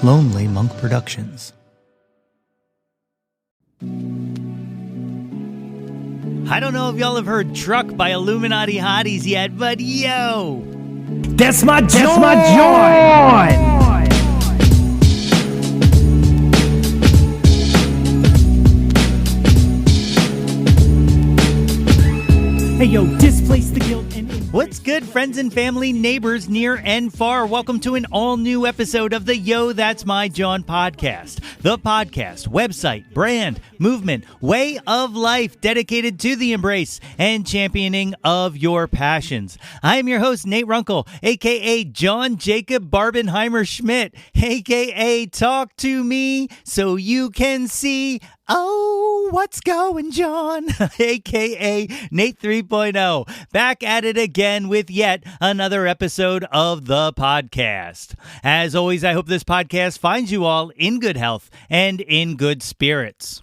Lonely Monk Productions. I don't know if y'all have heard Truck by Illuminati Hotties yet, but yo! That's my Jawn! Hey yo, displace the guilt and... What's good, friends and family, neighbors near and far? Welcome to an all-new episode of the Yo, That's My Jawn podcast. The podcast, website, brand, movement, way of life dedicated to the embrace and championing of your passions. I am your host, Nate Runkle, a.k.a. John Jacob Barbenheimer Schmidt, a.k.a. Talk to Me So You Can See... Oh, what's going, John? A.K.A. Nate 3.0. Back at it again with yet another episode of the podcast. As always, I hope this podcast finds you all in good health and in good spirits.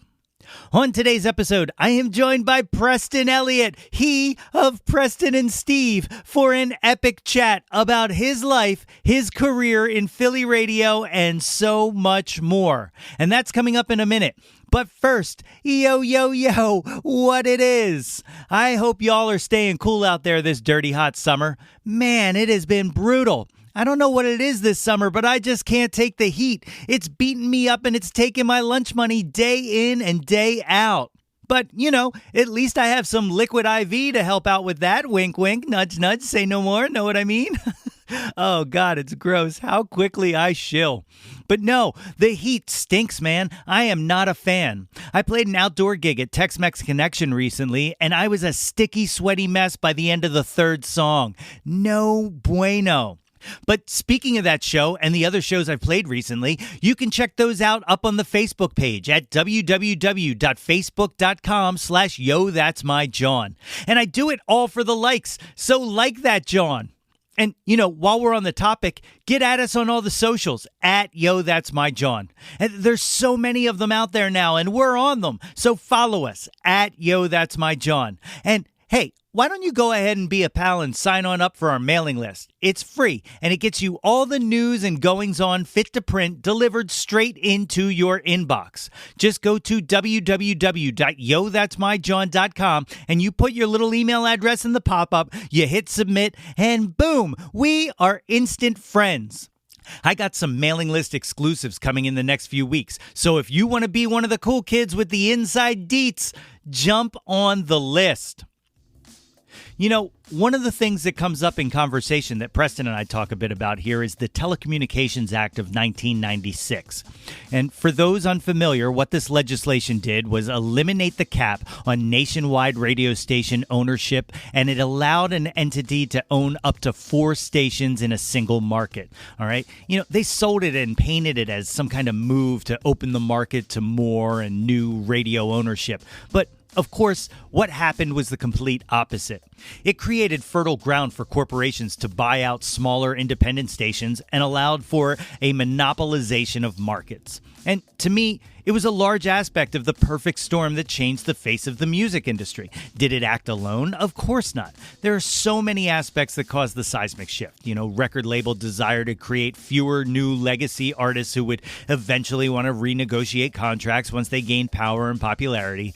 On today's episode, I am joined by Preston Elliot, he of Preston and Steve, for an epic chat about his life, his career in Philly radio, and so much more. And that's coming up in a minute. But first, yo, what it is. I hope y'all are staying cool out there this dirty hot summer. Man, it has been brutal. I don't know what it is this summer, but I just can't take the heat. It's beating me up and it's taking my lunch money day in and day out. But, you know, at least I have some liquid IV to help out with that. Wink, wink, nudge, nudge, say no more. Know what I mean? Oh, God, it's gross how quickly I shill. But no, the heat stinks, man. I am not a fan. I played an outdoor gig at Tex-Mex Connection recently, and I was a sticky, sweaty mess by the end of the third song. No bueno. But speaking of that show and the other shows I've played recently, you can check those out up on the Facebook page at www.facebook.com/YoThat'sMyJawn. And I do it all for the likes, so like that, John. And, you know, while we're on the topic, get at us on all the socials at Yo, That's My Jawn. And there's so many of them out there now, and we're on them. So follow us at Yo, That's My Jawn. And hey, why don't you go ahead and be a pal and sign on up for our mailing list? It's free, and it gets you all the news and goings-on fit to print delivered straight into your inbox. Just go to www.yothat'smyjawn.com, and you put your little email address in the pop-up, you hit submit, and boom, we are instant friends. I got some mailing list exclusives coming in the next few weeks, so if you want to be one of the cool kids with the inside deets, jump on the list. You know, one of the things that comes up in conversation that Preston and I talk a bit about here is the Telecommunications Act of 1996. And for those unfamiliar, what this legislation did was eliminate the cap on nationwide radio station ownership, and it allowed an entity to own up to 4 stations in a single market. All right. You know, they sold it and painted it as some kind of move to open the market to more and new radio ownership. But of course, what happened was the complete opposite. It created fertile ground for corporations to buy out smaller independent stations and allowed for a monopolization of markets. And to me, it was a large aspect of the perfect storm that changed the face of the music industry. Did it act alone? Of course not. There are so many aspects that caused the seismic shift. You know, record label desire to create fewer new legacy artists who would eventually want to renegotiate contracts once they gained power and popularity.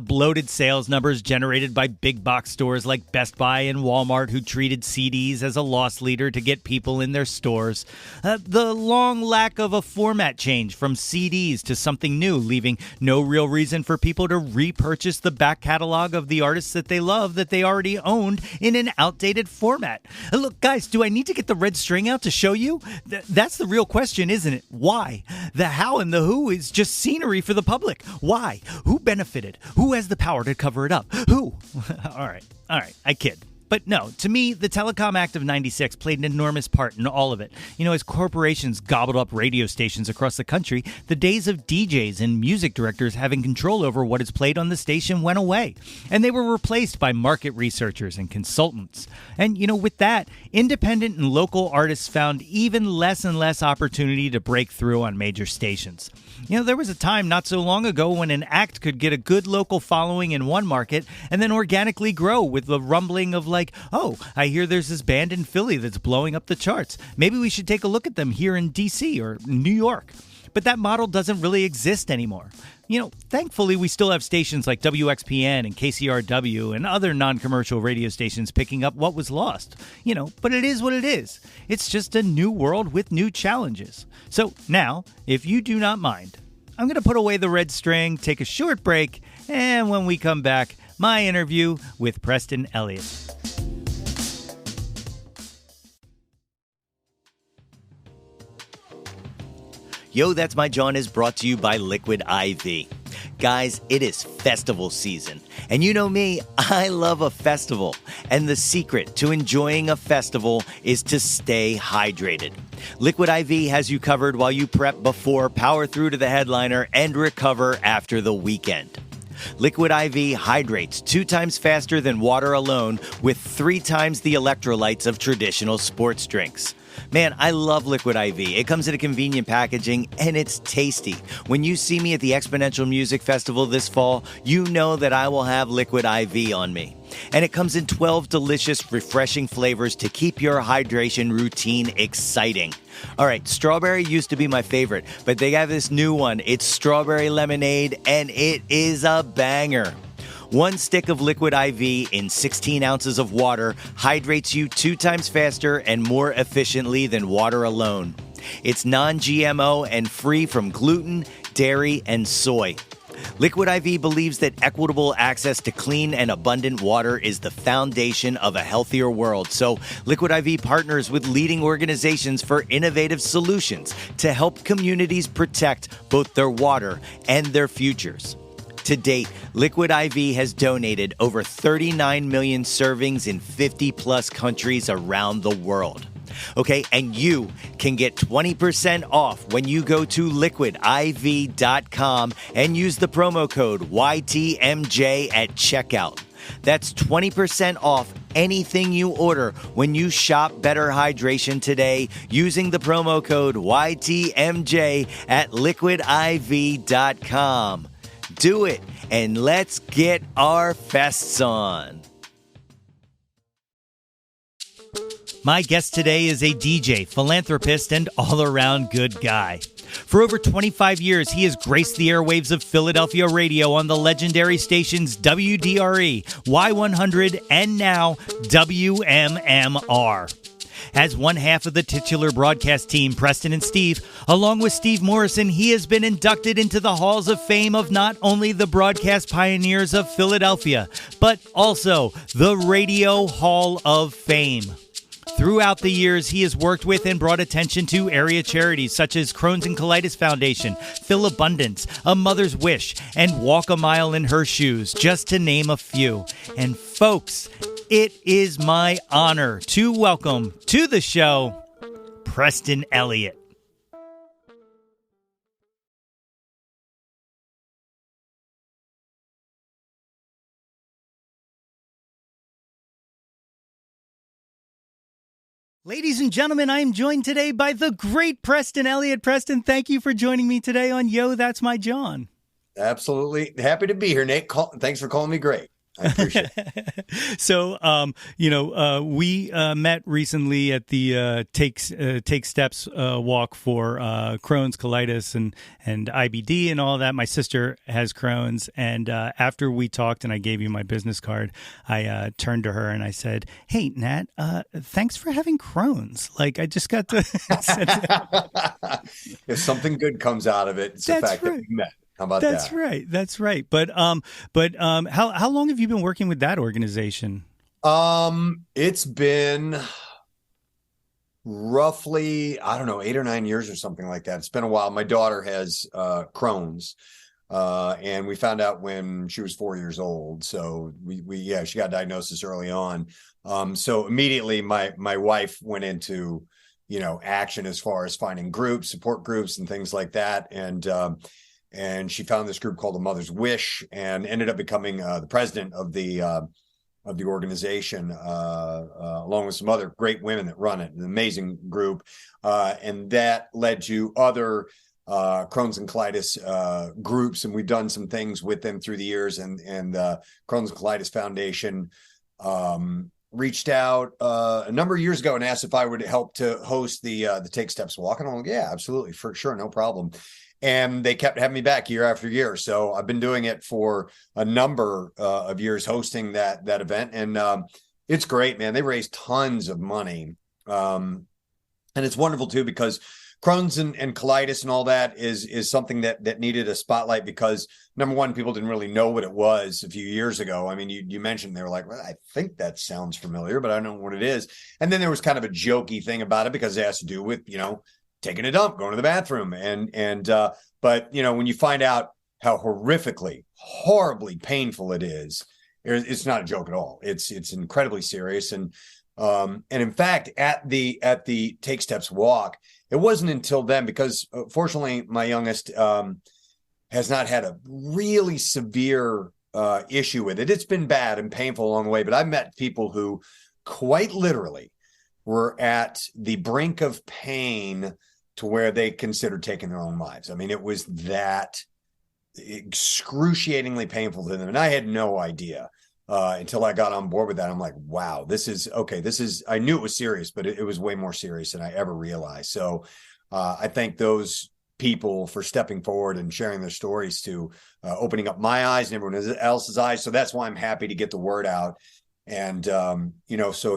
Bloated sales numbers generated by big box stores like Best Buy and Walmart, who treated CDs as a loss leader to get people in their stores. The long lack of a format change from CDs to something new, leaving no real reason for people to repurchase the back catalog of the artists that they love that they already owned in an outdated format. Look, guys, do I need to get the red string out to show you? That's the real question, isn't it? Why? The how and the who is just scenery for the public. Why? Who benefited? Who has the power to cover it up? Who? All right, I kid. But no, to me, the Telecom Act of 96 played an enormous part in all of it. You know, as corporations gobbled up radio stations across the country, the days of DJs and music directors having control over what is played on the station went away. And they were replaced by market researchers and consultants. And, you know, with that, independent and local artists found even less and less opportunity to break through on major stations. You know, there was a time not so long ago when an act could get a good local following in one market and then organically grow with the rumbling of like, oh, I hear there's this band in Philly that's blowing up the charts. Maybe we should take a look at them here in DC or New York. But that model doesn't really exist anymore. Thankfully, we still have stations like WXPN and KCRW and other non-commercial radio stations picking up what was lost. But it is what it is. It's just a new world with new challenges. So now, if you do not mind, I'm going to put away the red string, take a short break, and when we come back, my interview with Preston Elliot. Yo, That's My Jawn is brought to you by Liquid IV. Guys, it is festival season. And you know me, I love a festival. And the secret to enjoying a festival is to stay hydrated. Liquid IV has you covered while you prep before, power through to the headliner, and recover after the weekend. Liquid IV hydrates 2 times faster than water alone with 3 times the electrolytes of traditional sports drinks. Man, I love Liquid IV. It comes in a convenient packaging, and it's tasty. When you see me at the Exponential Music Festival this fall, you know that I will have Liquid IV on me. And it comes in 12 delicious, refreshing flavors to keep your hydration routine exciting. All right, strawberry used to be my favorite, but they have this new one. It's strawberry lemonade, and it is a banger. 1 stick of Liquid IV in 16 ounces of water hydrates you 2 times faster and more efficiently than water alone. It's non-GMO and free from gluten, dairy, and soy. Liquid IV believes that equitable access to clean and abundant water is the foundation of a healthier world. So Liquid IV partners with leading organizations for innovative solutions to help communities protect both their water and their futures. To date, Liquid IV has donated over 39 million servings in 50-plus countries around the world. Okay, and you can get 20% off when you go to liquidiv.com and use the promo code YTMJ at checkout. That's 20% off anything you order when you shop Better Hydration today using the promo code YTMJ at liquidiv.com. Do it, and let's get our fests on. My guest today is a DJ, philanthropist, and all-around good guy. For over 25 years, he has graced the airwaves of Philadelphia radio on the legendary stations WDRE, Y100, and now WMMR. As one half of the titular broadcast team, Preston and Steve, along with Steve Morrison, he has been inducted into the halls of fame of not only the broadcast pioneers of Philadelphia, but also the Radio Hall of Fame. Throughout the years, he has worked with and brought attention to area charities such as Crohn's and Colitis Foundation, Phil Abundance, A Mother's Wish, and Walk a Mile in Her Shoes, just to name a few. And folks, it is my honor to welcome to the show, Preston Elliot. Ladies and gentlemen, I am joined today by the great Preston Elliot. Preston, thank you for joining me today on Yo, That's My Jawn. Absolutely. Happy to be here, Nate. Thanks for calling me great. I appreciate it. So, we met recently at the Take Steps walk for Crohn's, colitis, and IBD and all that. My sister has Crohn's, and after we talked and I gave you my business card, I turned to her and I said, "Hey, Nat, thanks for having Crohn's. Like, I just got to." If something good comes out of it, it's the fact that we met. How about that? That's right. But how long have you been working with that organization? It's been roughly, 8 or 9 years or something like that. It's been a while. My daughter has Crohn's, and we found out when she was 4 years old. So she got diagnosis early on. So immediately my wife went into, action as far as finding groups, support groups, and things like that, and she found this group called A Mother's Wish and ended up becoming the president of the organization, along with some other great women that run it. An amazing group. And that led to other Crohn's and colitis groups. And we've done some things with them through the years. And Crohn's and Colitis Foundation reached out a number of years ago and asked if I would help to host the Take Steps Walk. And I'm like, yeah, absolutely, for sure, no problem. And they kept having me back year after year. So I've been doing it for a number of years, hosting that event. And it's great, man. They raise tons of money. And it's wonderful too, because Crohn's and colitis and all that is something that needed a spotlight, because number one, people didn't really know what it was a few years ago. I mean, you mentioned, they were like, well, I think that sounds familiar, but I don't know what it is. And then there was kind of a jokey thing about it because it has to do with, taking a dump, going to the bathroom. But when you find out how horribly painful it is, it's not a joke at all. It's incredibly serious. And in fact, at the Take Steps Walk, it wasn't until then, because fortunately my youngest has not had a really severe issue with it. It's been bad and painful along the way, but I've met people who quite literally were at the brink of pain to where they considered taking their own lives. I mean, it was that excruciatingly painful to them. And I had no idea until I got on board with that. I'm like, wow, I knew it was serious, but it was way more serious than I ever realized. So I thank those people for stepping forward and sharing their stories, to opening up my eyes and everyone else's eyes. So that's why I'm happy to get the word out. And, so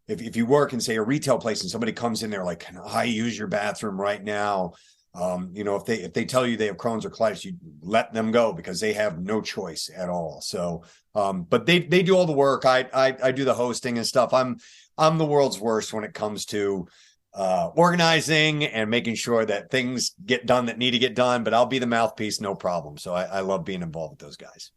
if you work in, say, a retail place and somebody comes in there like, can I use your bathroom right now? If they tell you they have Crohn's or colitis, you let them go, because they have no choice at all. So, but they do all the work. I do the hosting and stuff. I'm the world's worst when it comes to organizing and making sure that things get done that need to get done, but I'll be the mouthpiece, no problem. So I love being involved with those guys.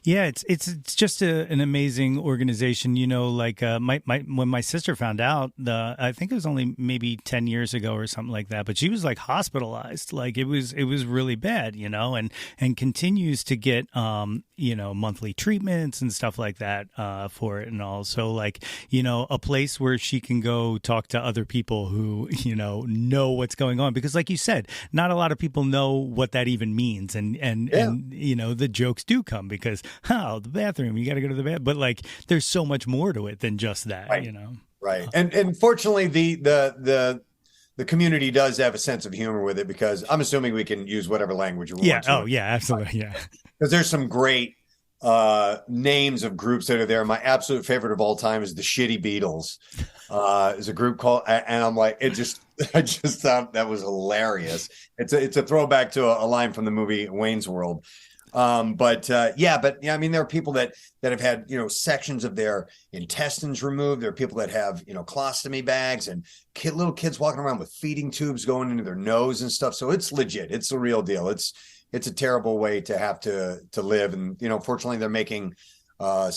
Yeah, it's just an amazing organization. When my sister found out, I think it was only maybe 10 years ago or something like that, but she was like hospitalized. Like it was really bad, and continues to get monthly treatments and stuff like that for it, and all. So a place where she can go talk to other people who know what's going on, because like you said, not a lot of people know what that even means, and the jokes do come because the bathroom, you got to go to the bathroom, but there's so much more to it than just that. Right. And fortunately the community does have a sense of humor with it, because I'm assuming we can use whatever language we want to. Oh yeah, absolutely. Yeah, because there's some great names of groups that are there. My absolute favorite of all time is the Shitty Beatles. Is a group called, and I'm like, I just thought that was hilarious. It's a throwback to a line from the movie Wayne's World. I mean, there are people that have had, sections of their intestines removed. There are people that have, colostomy bags, and little kids walking around with feeding tubes going into their nose and stuff. So it's legit. It's the real deal. It's a terrible way to have to live. And, fortunately they're making they're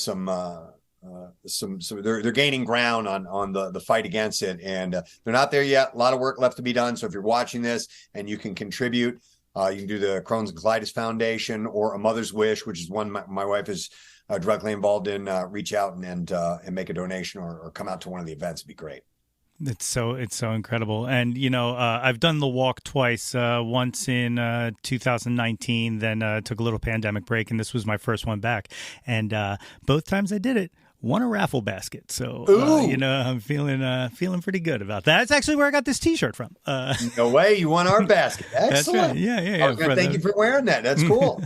gaining ground on the fight against it. And they're not there yet. A lot of work left to be done. So if you're watching this and you can contribute, you can do the Crohn's and Colitis Foundation or A Mother's Wish, which is one my wife is directly involved in. Reach out and make a donation or come out to one of the events. It'd be great. It's so incredible. And, I've done the walk twice, once in 2019, then took a little pandemic break, and this was my first one back. And both times I did it, won a raffle basket. So, I'm feeling pretty good about that. That's actually where I got this T-shirt from. No way. You won our basket. Excellent. That's right. Yeah. Thank you for wearing that. That's cool.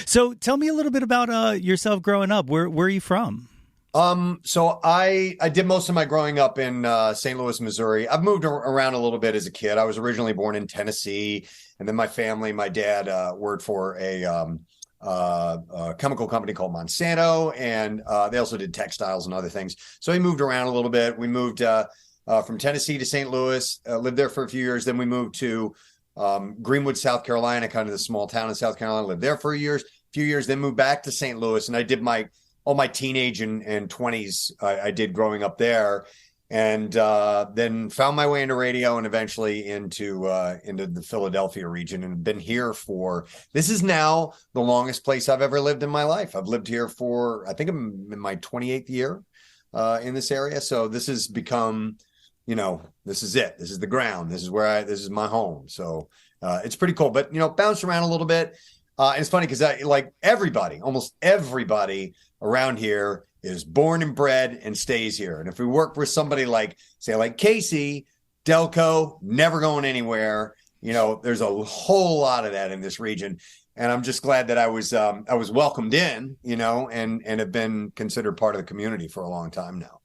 So tell me a little bit about yourself growing up. Where are you from? So I did most of my growing up in St. Louis, Missouri. I've moved around a little bit as a kid. I was originally born in Tennessee, and then my dad worked for a chemical company called Monsanto, and they also did textiles and other things. So he moved around a little bit. We moved from Tennessee to St. Louis, lived there for a few years. Then we moved to Greenwood, South Carolina, kind of the small town in South Carolina. Lived there for a few years, then moved back to St. Louis, and I did all my teenage and 20s I did growing up there, and then found my way into radio and eventually into the Philadelphia region, and been here this is now the longest place I've ever lived in my life. I've lived here for, I think I'm in my 28th year in this area. So this has become, this is it. This is the ground. This is my home. So it's pretty cool, but bounced around a little bit. And it's funny because almost everybody around here is born and bred and stays here. And if we work with somebody like, say, like Casey, Delco, never going anywhere. There's a whole lot of that in this region. And I'm just glad that I was welcomed in, and have been considered part of the community for a long time now.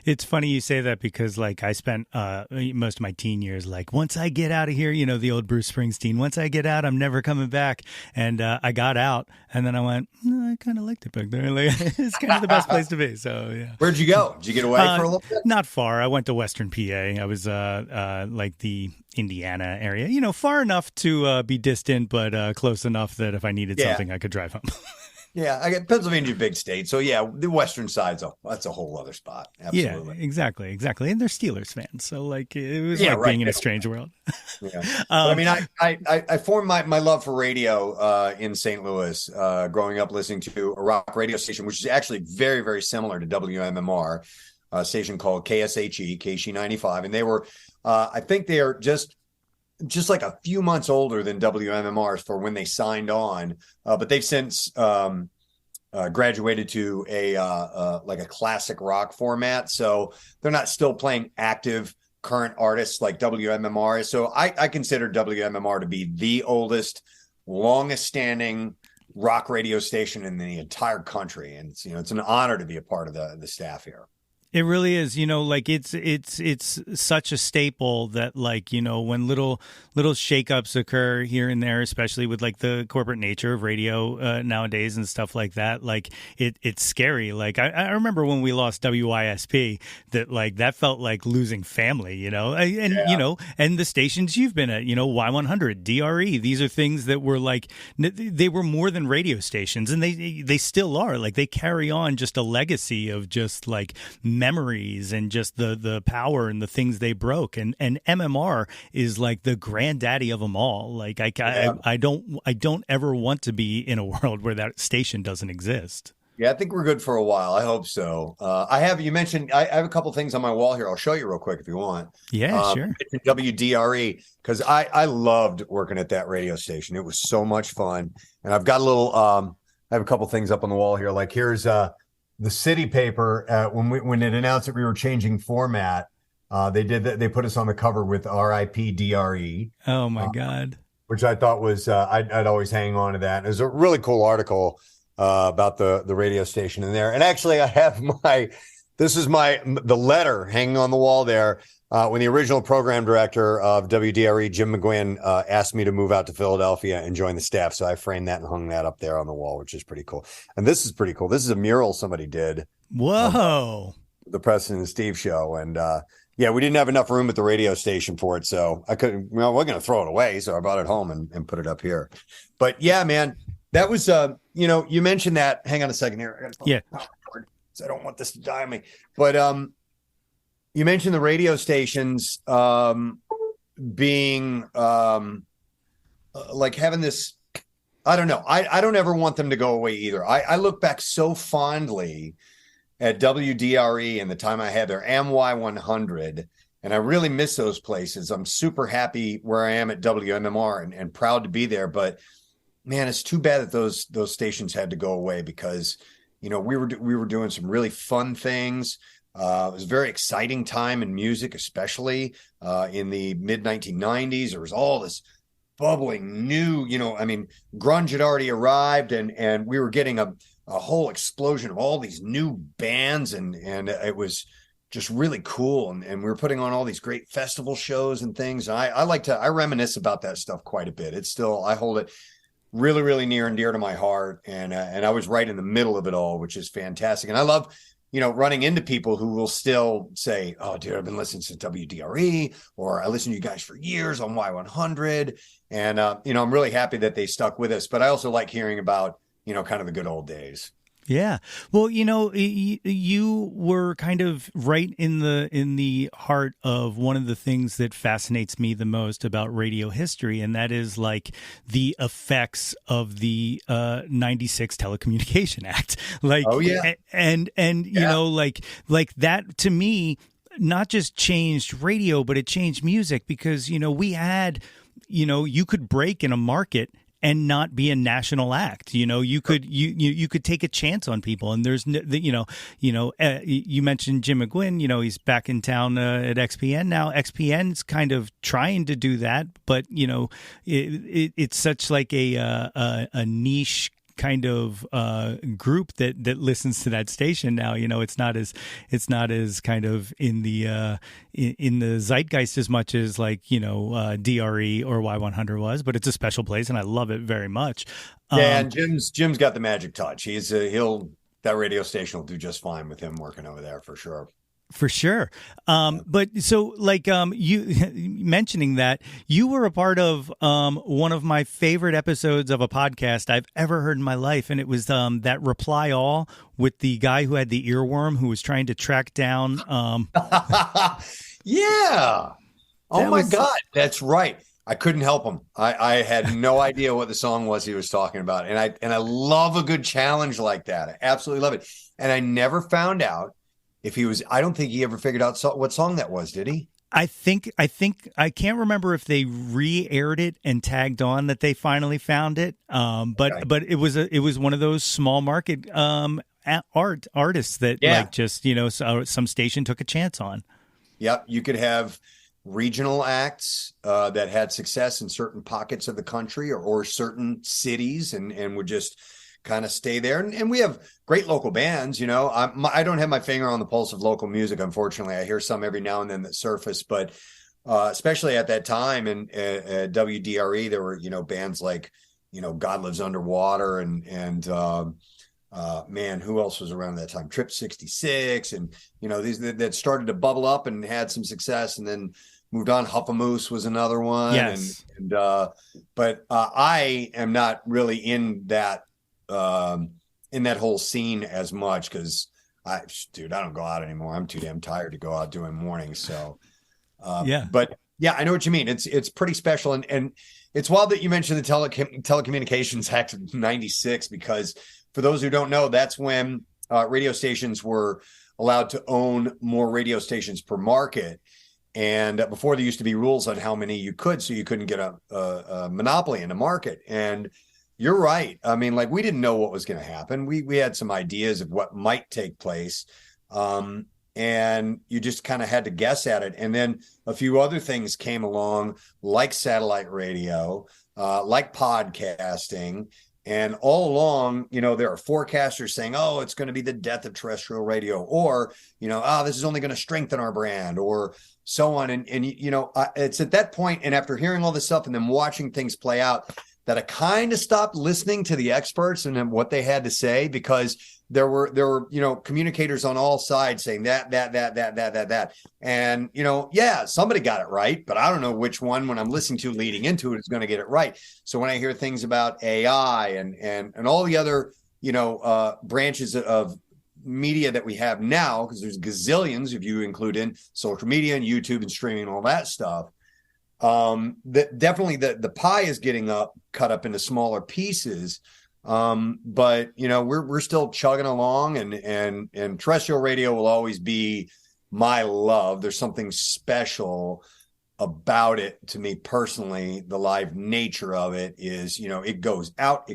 It's funny you say that because, like, I spent most of my teen years, like, once I get out of here, the old Bruce Springsteen, once I get out, I'm never coming back. And I got out, and then I went, I kind of liked it back there. Like, it's kind of the best place to be. So, yeah. Where'd you go? Did you get away for a little bit? Not far. I went to Western PA. I was like the Indiana area, far enough to be distant, but close enough that if I needed something, I could drive home. Yeah, I get Pennsylvania's a big state. So, yeah, the western side's that's a whole other spot. Absolutely. Yeah, exactly. And they're Steelers fans. So, like, it was like being in a strange world. Yeah. I mean, I formed my love for radio in St. Louis, growing up listening to a rock radio station, which is actually very, very similar to WMMR, a station called KSHE, KC95. And they were, I think they are just like a few months older than WMMR's for when they signed on, but they've since graduated to a like a classic rock format. So they're not still playing active current artists like WMMR is. So I consider WMMR to be the oldest, longest standing rock radio station in the entire country. And it's an honor to be a part of the staff here. It really is, like it's such a staple that, like, when little shakeups occur here and there, especially with like the corporate nature of radio nowadays and stuff like that, like it's scary. Like I remember when we lost WISP, that felt like losing family, and the stations you've been at, Y100, DRE, these are things that were like, they were more than radio stations, and they still are. Like, they carry on just a legacy of just like memories and just the power and the things they broke, and MMR is like the granddaddy of them all. Like I don't ever want to be in a world where that station doesn't exist. Yeah, I think we're good for a while. I hope so. You mentioned I have a couple things on my wall here. I'll show you real quick if you want. Yeah, sure. WDRE, because I loved working at that radio station. It was so much fun. And I've got a little I have a couple things up on the wall here. Like, here's the city paper, when it announced that we were changing format, they put us on the cover with RIP DRE. Oh my God. Which I thought was, I'd always hang on to that. It was a really cool article about the radio station in there. And actually I have the letter hanging on the wall there. When the original program director of WDRE, Jim McGuinn, asked me to move out to Philadelphia and join the staff. So I framed that and hung that up there on the wall, which is pretty cool. And this is pretty cool. This is a mural somebody did. Whoa. The Preston and Steve show. And we didn't have enough room at the radio station for it. So I couldn't, we're going to throw it away. So I brought it home and put it up here. But yeah, man, that was, you mentioned that. Hang on a second here. Yeah. I don't want this to die on me. But, you mentioned the radio stations being like having this, I don't know. I don't ever want them to go away either. I look back so fondly at WDRE and the time I had there, MY100, and I really miss those places. I'm super happy where I am at WMMR and proud to be there. But man, it's too bad that those stations had to go away because, we were doing some really fun things. It was a very exciting time in music, especially in the mid 1990s. There was all this bubbling new, grunge had already arrived and we were getting a whole explosion of all these new bands and it was just really cool. And we were putting on all these great festival shows and things. And I reminisce about that stuff quite a bit. It's still, I hold it really, really near and dear to my heart. And I was right in the middle of it all, which is fantastic. And I love, running into people who will still say, oh, dude, I've been listening to WDRE, or I listened to you guys for years on Y100. And, I'm really happy that they stuck with us. But I also like hearing about, kind of the good old days. Yeah. Well, you were kind of right in the heart of one of the things that fascinates me the most about radio history, and that is like the effects of the 96 Telecommunication Act. Like, oh yeah, and like that to me not just changed radio, but it changed music because we had you could break in a market and not be a national act. You could you could take a chance on people, and there's you mentioned Jim McGuinn. He's back in town at XPN now. XPN's kind of trying to do that, but it's such like a niche kind of group that listens to that station now. It's not as kind of in the zeitgeist as much as like DRE or Y100 was, but it's a special place and I love it very much. And Jim's got the magic touch. That radio station will do just fine with him working over there for sure. For sure. But so like you mentioning that, you were a part of one of my favorite episodes of a podcast I've ever heard in my life. And it was that Reply All with the guy who had the earworm who was trying to track down. Yeah. Oh my God. That's right. I couldn't help him. I had no idea what the song was he was talking about. And I love a good challenge like that. I absolutely love it. And I never found out if he was, I don't think he ever figured out what song that was, did he? I think I can't remember if they re-aired it and tagged on that they finally found it. But it was one of those small market artists that so some station took a chance on. Yep, you could have regional acts that had success in certain pockets of the country or certain cities and would just kind of stay there. And we have great local bands, I don't have my finger on the pulse of local music. Unfortunately, I hear some every now and then that surface, but especially at that time in WDRE, there were, bands like, God Lives Underwater and man, who else was around that time? Trip 66. And, these that started to bubble up and had some success and then moved on. Huffamoose was another one. Yes. But I am not really in that whole scene as much because I don't go out anymore. I'm too damn tired to go out doing mornings. So, but yeah, I know what you mean. It's pretty special. And it's wild that you mentioned the Telecommunications Act of 96, because for those who don't know, that's when radio stations were allowed to own more radio stations per market. And before there used to be rules on how many you could, so you couldn't get a monopoly in the market. And you're right. I mean, like, we didn't know what was going to happen. We had some ideas of what might take place. And you just kind of had to guess at it. And then a few other things came along, like satellite radio, like podcasting. And all along, there are forecasters saying, oh, it's going to be the death of terrestrial radio, or, this is only going to strengthen our brand, or so on. And it's at that point, and after hearing all this stuff and then watching things play out, that I kind of stopped listening to the experts and what they had to say, because there were communicators on all sides saying that. And, somebody got it right, but I don't know which one when I'm listening to leading into it is going to get it right. So when I hear things about AI and all the other, branches of media that we have now, because there's gazillions if you include in social media and YouTube and streaming and all that stuff, definitely the pie is getting cut up into smaller pieces. But we're still chugging along, and terrestrial radio will always be my love. There's something special about it to me personally. The live nature of it is, it goes out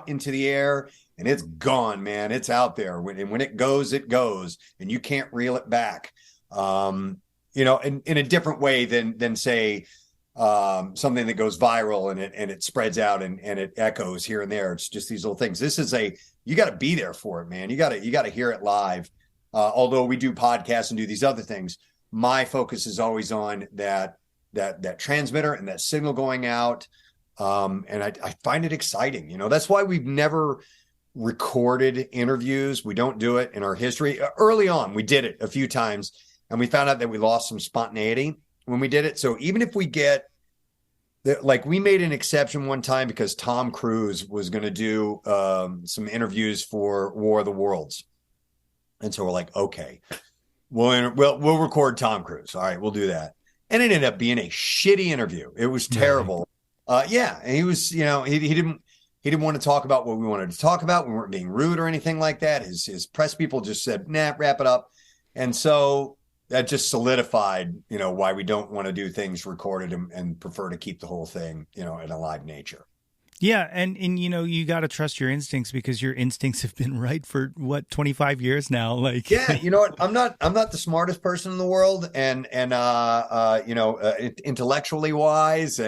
into the air and it's gone, man. It's out there. When it goes, and you can't reel it back. In a different way than say, something that goes viral and it spreads out and it echoes here and there. It's just these little things. This is you got to be there for it, man. You got to hear it live. Although we do podcasts and do these other things, my focus is always on that transmitter and that signal going out. And I find it exciting. That's why we've never recorded interviews. We don't do it in our history. Early on, we did it a few times and we found out that we lost some spontaneity when we did it. So even if we get we made an exception one time because Tom Cruise was going to do some interviews for War of the Worlds. And so we're like, okay, we'll record Tom Cruise. All right, we'll do that. And it ended up being a shitty interview. It was terrible. And he was, he didn't want to talk about what we wanted to talk about. We weren't being rude or anything like that. His press people just said, nah, wrap it up. And so that just solidified, why we don't want to do things recorded and prefer to keep the whole thing, in a live nature. Yeah, and you got to trust your instincts because your instincts have been right for 25 years now. Like, yeah, you know what? I'm not the smartest person in the world, and intellectually wise,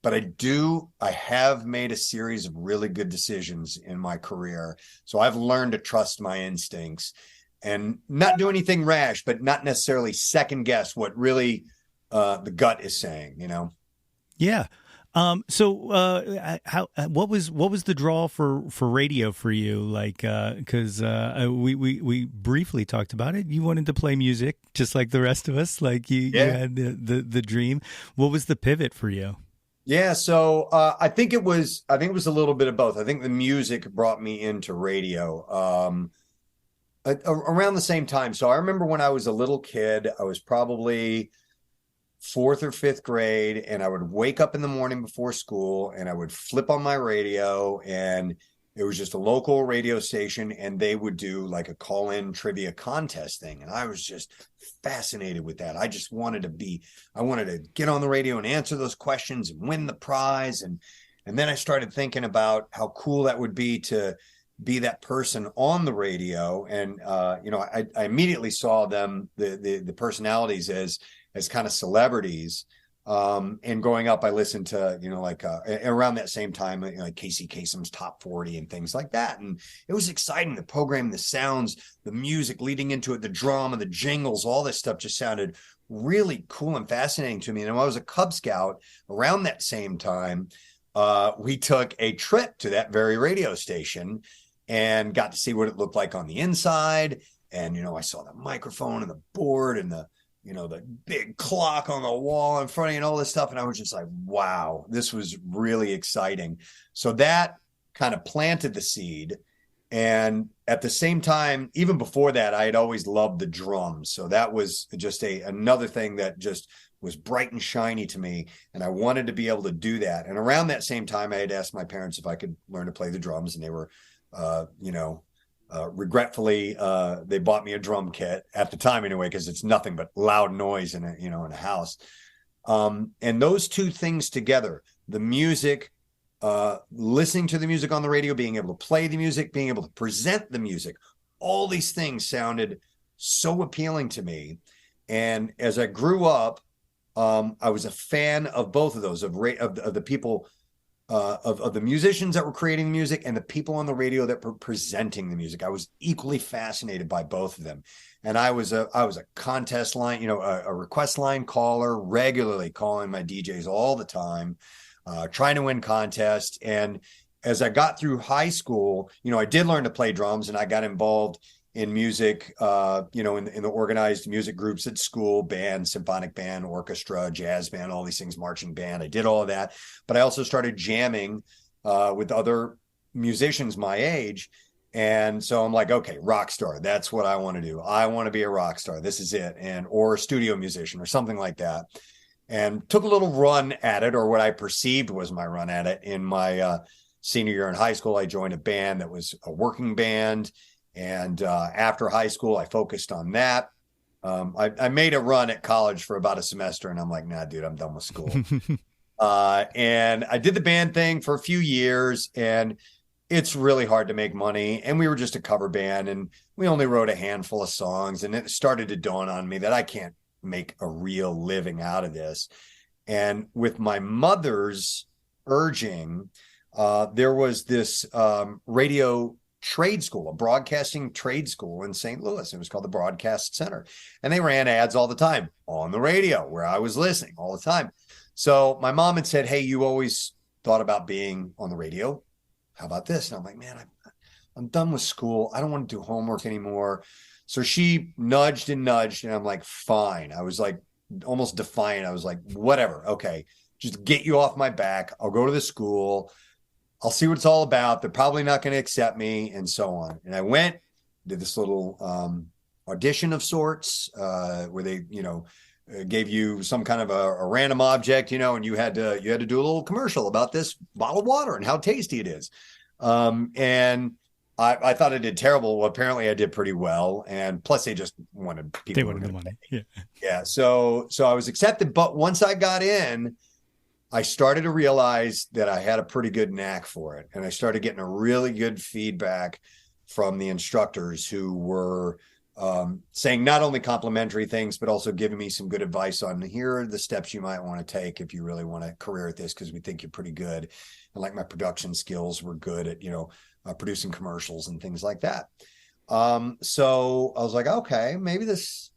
but I have made a series of really good decisions in my career. So I've learned to trust my instincts and not do anything rash, but not necessarily second guess what really the gut is saying, Yeah. What was the draw for radio for you? Like, because we briefly talked about it. You wanted to play music just like the rest of us. Like you had the dream. What was the pivot for you? Yeah, so I think it was a little bit of both. I think the music brought me into radio around the same time. So I remember when I was a little kid, I was probably fourth or fifth grade, and I would wake up in the morning before school and I would flip on my radio, and it was just a local radio station, and they would do like a call-in trivia contest thing. And I was just fascinated with that. I wanted to get on the radio and answer those questions and win the prize. And then I started thinking about how cool that would be to be that person on the radio. And I immediately saw them, the personalities as kind of celebrities. And growing up, I listened to, around that same time, like Casey Kasem's Top 40 and things like that. And it was exciting. The program, the sounds, the music leading into it, the drama, the jingles, all this stuff just sounded really cool and fascinating to me. And when I was a Cub Scout around that same time, we took a trip to that very radio station and got to see what it looked like on the inside. And, I saw the microphone and the board and the big clock on the wall in front of you and all this stuff. And I was just like, wow, this was really exciting. So that kind of planted the seed. And at the same time, even before that, I had always loved the drums. So that was just another thing that just was bright and shiny to me. And I wanted to be able to do that. And around that same time, I had asked my parents if I could learn to play the drums. And they were, regretfully, they bought me a drum kit at the time anyway, because it's nothing but loud noise in a house. And those two things together, the music, listening to the music on the radio, being able to play the music, being able to present the music, all these things sounded so appealing to me. And as I grew up, I was a fan of both of those, of the people, of the musicians that were creating music and the people on the radio that were presenting the music. I was equally fascinated by both of them. And I was a contest line, a request line caller, regularly calling my DJs all the time, trying to win contests. And as I got through high school, I did learn to play drums, and I got involved in music, in the organized music groups at school, band, symphonic band, orchestra, jazz band, all these things, marching band. I did all of that, but I also started jamming with other musicians my age. And so I'm like, okay, rock star, that's what I want to do. I want to be a rock star. This is it. Or a studio musician or something like that. And took a little run at it, or what I perceived was my run at it. In my senior year in high school, I joined a band that was a working band. And after high school, I focused on that. I made a run at college for about a semester, and I'm like, nah, dude, I'm done with school. And I did the band thing for a few years, and it's really hard to make money. And we were just a cover band, and we only wrote a handful of songs. And it started to dawn on me that I can't make a real living out of this. And with my mother's urging, there was this radio trade school, a broadcasting trade school in St. Louis. It was called the Broadcast Center. And they ran ads all the time on the radio where I was listening all the time. So my mom had said, hey, you always thought about being on the radio. How about this? And I'm like, man, I'm done with school. I don't want to do homework anymore. So she nudged, and I'm like, fine. I was like almost defiant. I was like, whatever. Okay, just get you off my back. I'll go to the school. I'll see what it's all about. They're probably not going to accept me, and so on. And I went, did this little audition of sorts where they, gave you some kind of a random object, and you had to do a little commercial about this bottled water and how tasty it is. And I thought I did terrible. Well, apparently I did pretty well. And plus they just wanted people. They wanted the money. Yeah. Yeah. So I was accepted. But once I got in, I started to realize that I had a pretty good knack for it. And I started getting a really good feedback from the instructors who were saying not only complimentary things, but also giving me some good advice on here are the steps you might want to take if you really want a career at this, because we think you're pretty good. And like my production skills were good at, producing commercials and things like that. So I was like, okay, maybe this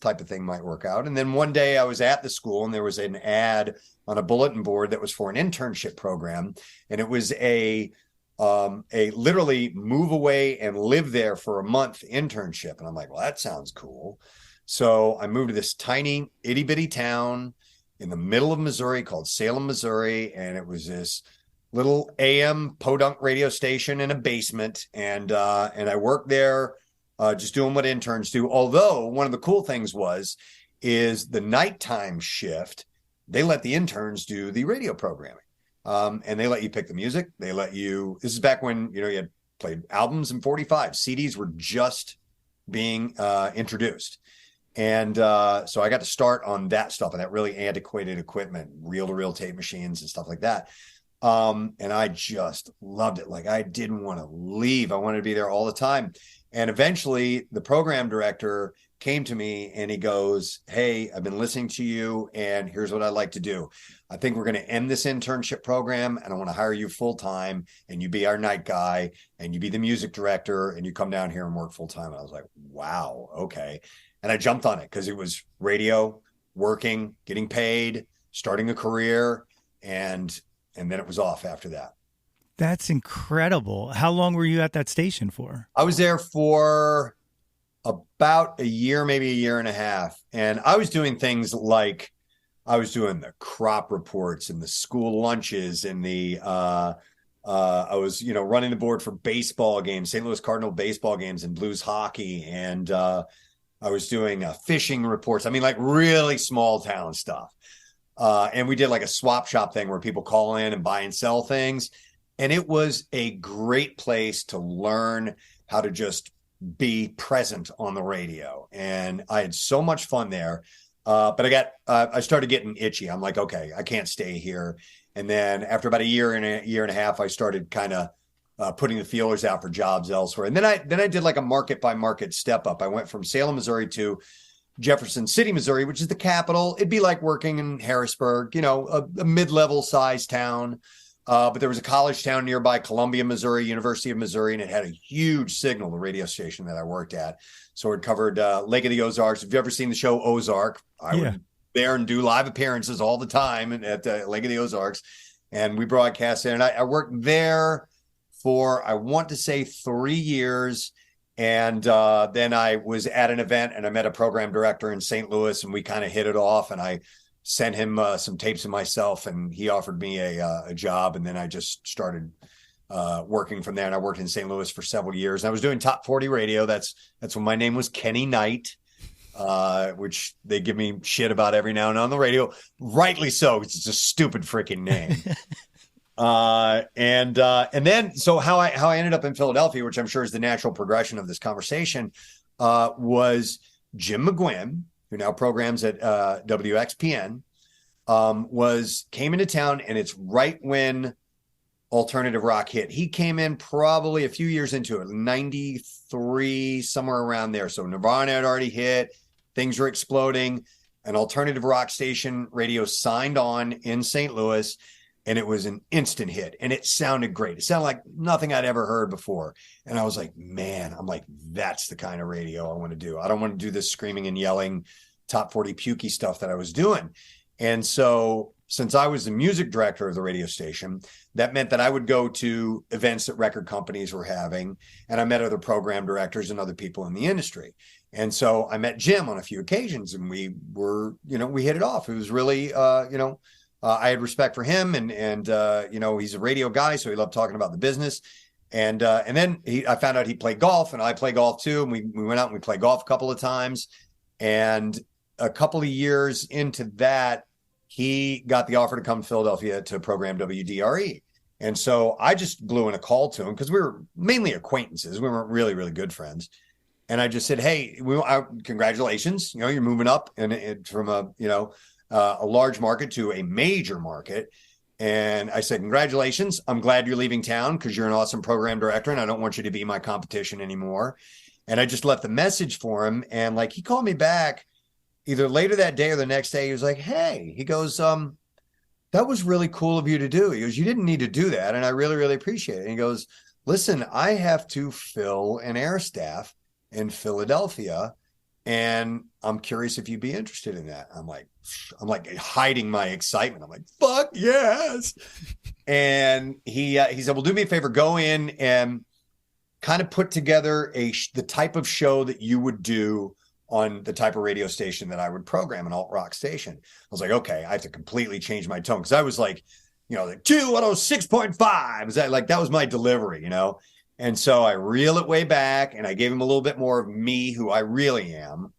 type of thing might work out. And then one day I was at the school and there was an ad on a bulletin board that was for an internship program. And it was a literally move away and live there for a month internship. And I'm like, well, that sounds cool. So I moved to this tiny itty bitty town in the middle of Missouri called Salem, Missouri. And it was this little AM podunk radio station in a basement. And I worked there just doing what interns do. Although one of the cool things is the nighttime shift, they let the interns do the radio programming. And they let you pick the music. This is back when, you had played albums in 45. CDs were just being introduced. And so I got to start on that stuff and that really antiquated equipment, reel-to-reel tape machines and stuff like that. And I just loved it. Like I didn't want to leave. I wanted to be there all the time. And eventually the program director came to me and he goes, hey, I've been listening to you and here's what I'd like to do. I think we're going to end this internship program and I want to hire you full time and you be our night guy and you be the music director and you come down here and work full time. And I was like, wow, okay. And I jumped on it because it was radio, working, getting paid, starting a career, and then it was off after that. That's incredible. How long were you at that station for? I was there for about a year, maybe a year and a half. And I was doing things like I was doing the crop reports and the school lunches and I was, running the board for baseball games, St. Louis Cardinal baseball games and Blues hockey. And I was doing fishing reports. I mean, like really small town stuff. And we did like a swap shop thing where people call in and buy and sell things. And it was a great place to learn how to just be present on the radio. And I had so much fun there. But I started getting itchy. I'm like, okay, I can't stay here. And then after about a year and a half, I started kind of putting the feelers out for jobs elsewhere. And then I did like a market by market step up. I went from Salem, Missouri to Jefferson City, Missouri, which is the capital. It'd be like working in Harrisburg, a mid-level size town. But there was a college town nearby, Columbia, Missouri, University of Missouri, and it had a huge signal, the radio station that I worked at. So it covered Lake of the Ozarks. If you've ever seen the show Ozark, I would there and do live appearances all the time at Lake of the Ozarks. And we broadcast there. And I worked there for, I want to say 3 years. And then I was at an event and I met a program director in St. Louis and we kind of hit it off. And I sent him some tapes of myself and he offered me a job. And then I just started working from there. And I worked in St. Louis for several years. And I was doing Top 40 radio. That's when my name was Kenny Knight, which they give me shit about every now and then on the radio. Rightly so. It's a stupid freaking name. And then, so how I ended up in Philadelphia, which I'm sure is the natural progression of this conversation, was Jim McGuinn, who now programs at WXPN, came into town, and it's right when alternative rock hit. He came in probably a few years into it, 93, somewhere around there. So Nirvana had already hit, things were exploding. An alternative rock station radio signed on in St. Louis, and it was an instant hit, and it sounded great. It sounded like nothing I'd ever heard before. And I was like, man, that's the kind of radio I want to do. I don't want to do this screaming and yelling Top 40 pukey stuff that I was doing. And so since I was the music director of the radio station, that meant that I would go to events that record companies were having, and I met other program directors and other people in the industry. And so I met Jim on a few occasions, and we hit it off. It was really, I had respect for him, and he's a radio guy, so he loved talking about the business. And then I found out he played golf, and I play golf too. And we went out and we played golf a couple of times. And a couple of years into that, he got the offer to come to Philadelphia to program WDRE. And so I just blew in a call to him because we were mainly acquaintances. We weren't really, really good friends. And I just said, hey, congratulations, you're moving up and from a, a large market to a major market. And I said, congratulations. I'm glad you're leaving town because you're an awesome program director and I don't want you to be my competition anymore. And I just left the message for him. And like, he called me back either later that day or the next day. He was like, hey, he goes, that was really cool of you to do. He goes, you didn't need to do that. And I really, really appreciate it. And he goes, listen, I have to fill an air staff in Philadelphia. And I'm curious if you'd be interested in that. I'm like hiding my excitement. I'm like, fuck yes. And he said, well, do me a favor, go in and kind of put together the type of show that you would do on the type of radio station that I would program, an alt rock station. I was like, okay, I have to completely change my tone. Cause I was like, like 206.5. Is that like, that was my delivery, And so I reel it way back and I gave him a little bit more of me, who I really am.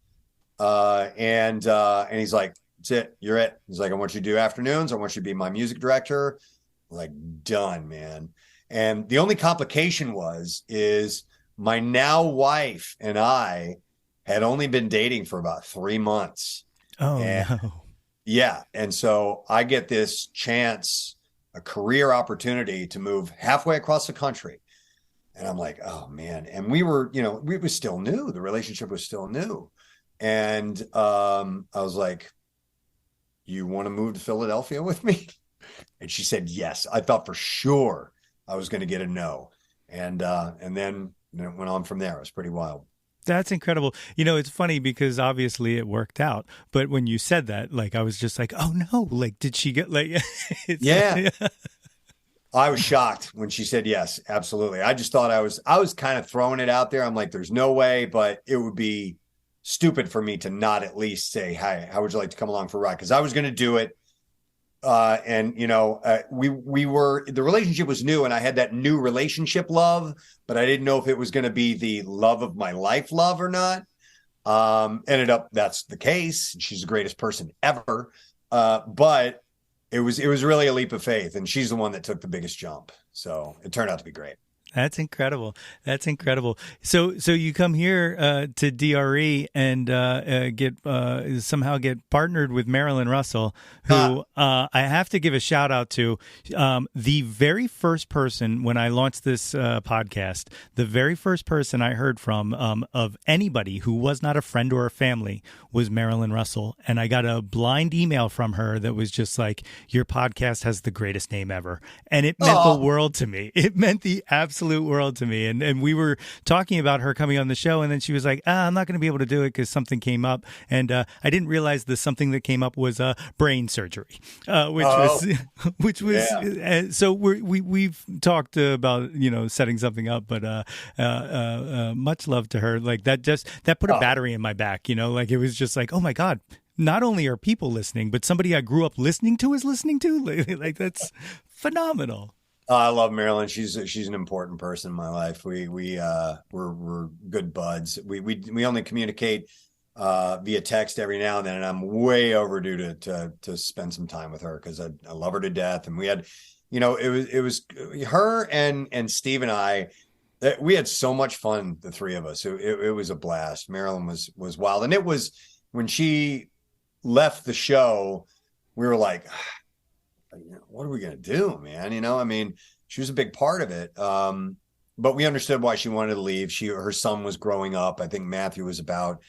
And he's like, that's it. You're it. He's like, I want you to do afternoons. I want you to be my music director. I'm like, done, man. And the only complication is my now wife and I had only been dating for about 3 months. Oh, no. Yeah. And so I get this chance, a career opportunity to move halfway across the country. And I'm like, oh man. And we were still new. The relationship was still new. And I was like, you want to move to Philadelphia with me? And she said, yes. I thought for sure I was going to get a no. And then it went on from there. It was pretty wild. That's incredible. It's funny because obviously it worked out. But when you said that, like, I was just like, oh no, like, did she get like, yeah. I was shocked when she said yes, absolutely. I just thought I was kind of throwing it out there. I'm like, there's no way, but it would be stupid for me to not at least say, hi, how would you like to come along for a ride? Because I was going to do it. We were, the relationship was new and I had that new relationship love, but I didn't know if it was going to be the love of my life love or not. Ended up, that's the case. She's the greatest person ever. But it was really a leap of faith, and she's the one that took the biggest jump. So it turned out to be great. That's incredible. That's incredible. So you come here to DRE and somehow get partnered with Marilyn Russell, who I have to give a shout out to. The very first person when I launched this podcast, the very first person I heard from of anybody who was not a friend or a family was Marilyn Russell. And I got a blind email from her that was just like, your podcast has the greatest name ever. And it meant the world to me. It meant the absolute world to me. And we were talking about her coming on the show, and then she was like, I'm not going to be able to do it because something came up. And I didn't realize the something that came up was brain surgery, which was so we've talked about setting something up, but much love to her. Like that put a battery in my back. Like it was just like, oh my God, not only are people listening, but somebody I grew up listening to is listening to. Like that's phenomenal. I love Marilyn. She's an important person in my life. We're good buds. We only communicate via text every now and then, and I'm way overdue to spend some time with her because I love her to death. And we had, it was her and Steve and I. We had so much fun, the three of us. It was a blast. Marilyn was wild, and it was when she left the show, we were like, what are we going to do, man? She was a big part of it. But we understood why she wanted to leave. Her son was growing up. I think Matthew was about,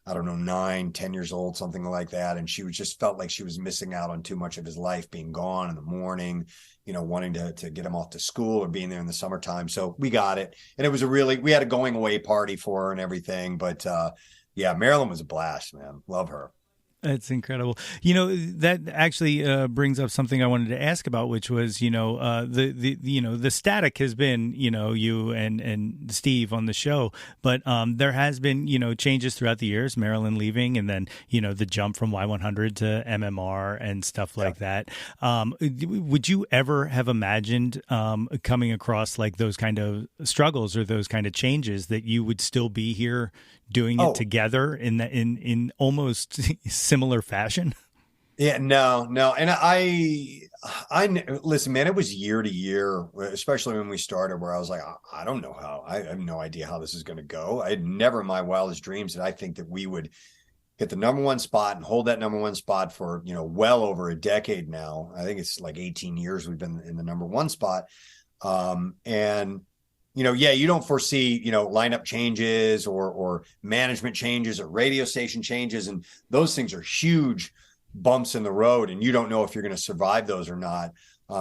9, 10 years old, something like that. And she just felt like she was missing out on too much of his life, being gone in the morning, wanting to get him off to school or being there in the summertime. So we got it. And it was we had a going away party for her and everything. But Marilyn was a blast, man. Love her. That's incredible. That actually brings up something I wanted to ask about, which was, the static has been, you and Steve on the show, but there has been, changes throughout the years, Marilyn leaving, and then, the jump from Y100 to MMR and stuff like that. Would you ever have imagined coming across like those kind of struggles or those kind of changes that you would still be here doing it together in almost similar fashion? Yeah, no. And I listen, man, it was year to year, especially when we started, where I was like, I don't know how, I have no idea how this is going to go. I had never in my wildest dreams that I think that we would hit the number one spot and hold that number one spot for, well over a decade now. I think it's like 18 years we've been in the number one spot. And, you don't foresee, lineup changes or management changes or radio station changes. And those things are huge bumps in the road, and you don't know if you're going to survive those or not.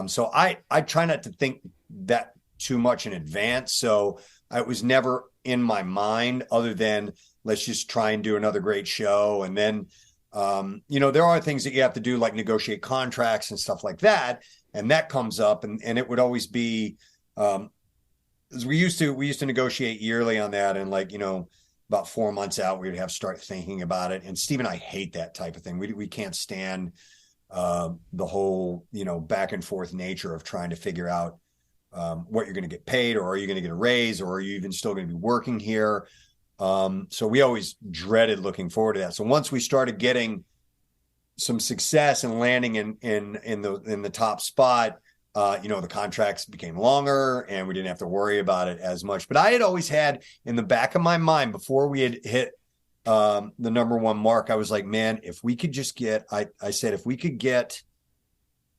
So I try not to think that too much in advance. So it was never in my mind other than let's just try and do another great show. And then, there are things that you have to do, like negotiate contracts and stuff like that. And that comes up, and it would always be, as we used to negotiate yearly on that. And about 4 months out, we would have to start thinking about it. And Steve and I hate that type of thing. We can't stand the whole, back and forth nature of trying to figure out what you're going to get paid, or are you going to get a raise, or are you even still going to be working here? So we always dreaded looking forward to that. So once we started getting some success and landing in the top spot, the contracts became longer and we didn't have to worry about it as much. But I had always had in the back of my mind, before we had hit the number one mark, I was like, man, if we could just get, I said, if we could get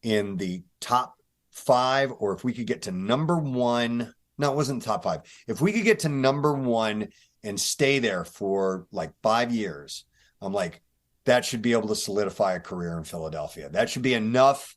in the top 5, or if we could get to number 1, no, it wasn't the top 5. If we could get to number 1 and stay there for like 5 years, I'm like, that should be able to solidify a career in Philadelphia. That should be enough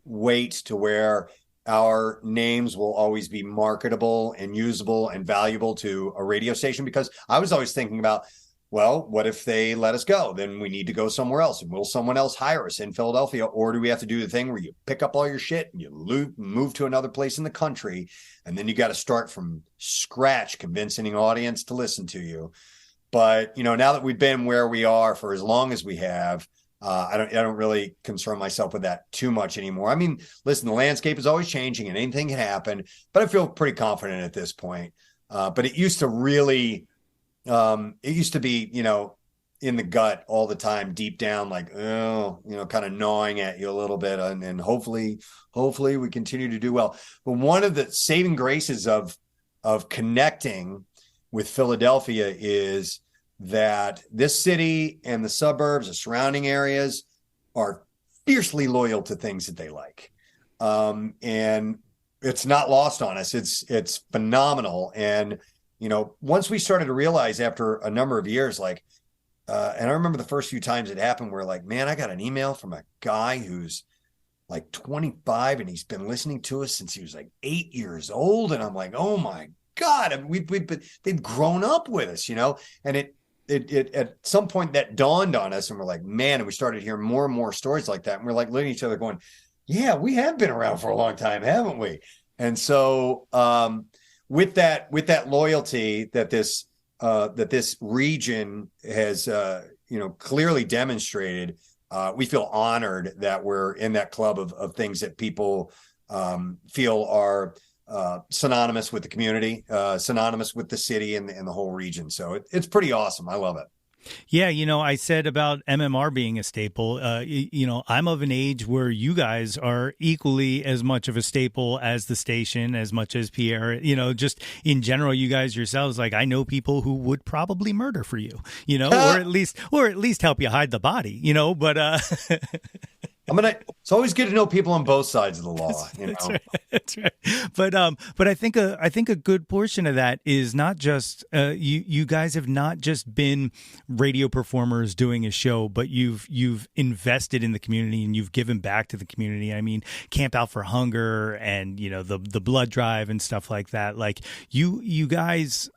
weight to where our names will always be marketable and usable and valuable to a radio station. Because I was always thinking about, well, what if they let us go? Then we need to go somewhere else. And will someone else hire us in Philadelphia? Or do we have to do the thing where you pick up all your shit and you move to another place in the country, and then you got to start from scratch convincing an audience to listen to you? But, now that we've been where we are for as long as we have, I don't really concern myself with that too much anymore. I mean, listen, the landscape is always changing and anything can happen, but I feel pretty confident at this point. But it used to really, it used to be, in the gut all the time, deep down, like, kind of gnawing at you a little bit. And hopefully we continue to do well. But one of the saving graces of connecting with Philadelphia is that this city and the suburbs, the surrounding areas, are fiercely loyal to things that they like. And it's not lost on us. It's phenomenal. And, once we started to realize after a number of years, and I remember the first few times it happened, we're like, man, I got an email from a guy who's like 25 and he's been listening to us since he was like 8 years old. And I'm like, oh my God, I mean, they've grown up with us, and it at some point that dawned on us, and we're like, man, and we started hearing more and more stories like that. And we're like looking at each other going, yeah, we have been around for a long time, haven't we? And so with that loyalty that this region has, clearly demonstrated, we feel honored that we're in that club of things that people feel are synonymous with the community, synonymous with the city and the whole region. So it's pretty awesome. I love it. Yeah, I said about MMR being a staple, I'm of an age where you guys are equally as much of a staple as the station, as much as Pierre, just in general, you guys yourselves, like I know people who would probably murder for you, or at least help you hide the body, but it's always good to know people on both sides of the law. That's right. But I think a good portion of that is not just you guys have not just been radio performers doing a show, but you've invested in the community and you've given back to the community. I mean, Camp Out for Hunger and the blood drive and stuff like that. Like you guys.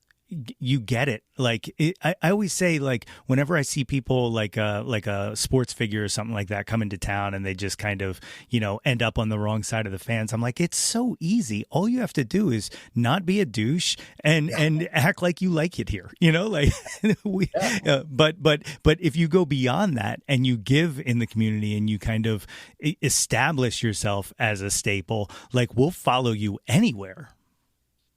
You get it. I always say, whenever I see people like a sports figure or something like that come into town and they just kind of, end up on the wrong side of the fans, I'm like, it's so easy. All you have to do is not be a douche and act like you like it here, but if you go beyond that and you give in the community and you kind of establish yourself as a staple, we'll follow you anywhere.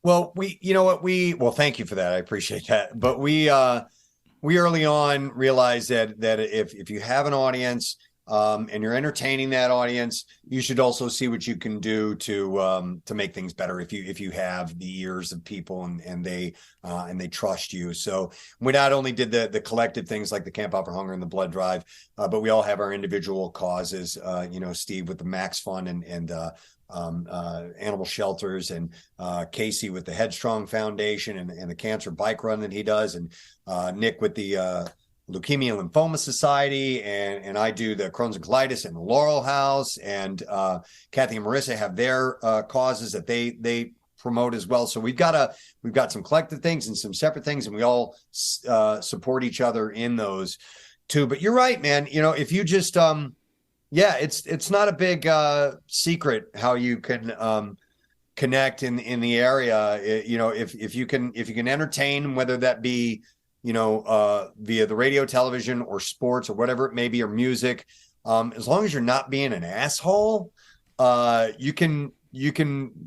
Well, thank you for that. I appreciate that. But we early on realized that if you have an audience, and you're entertaining that audience, you should also see what you can do to make things better if you have the ears of people and they trust you. So we not only did the collective things like the Camp Out for Hunger and the blood drive, but we all have our individual causes. Steve with the Max Fund and animal shelters, and Casey with the Headstrong Foundation and the cancer bike run that he does, and Nick with the Leukemia and Lymphoma Society, and I do the Crohn's and Colitis and the Laurel House, and Kathy and Marissa have their causes that they promote as well. So we've got some collective things and some separate things, and we all support each other in those too. But you're right, man. If you just it's not a big secret how you can connect in the area. If you can entertain, whether that be via the radio, television, or sports, or whatever it may be, or music, as long as you're not being an asshole, you can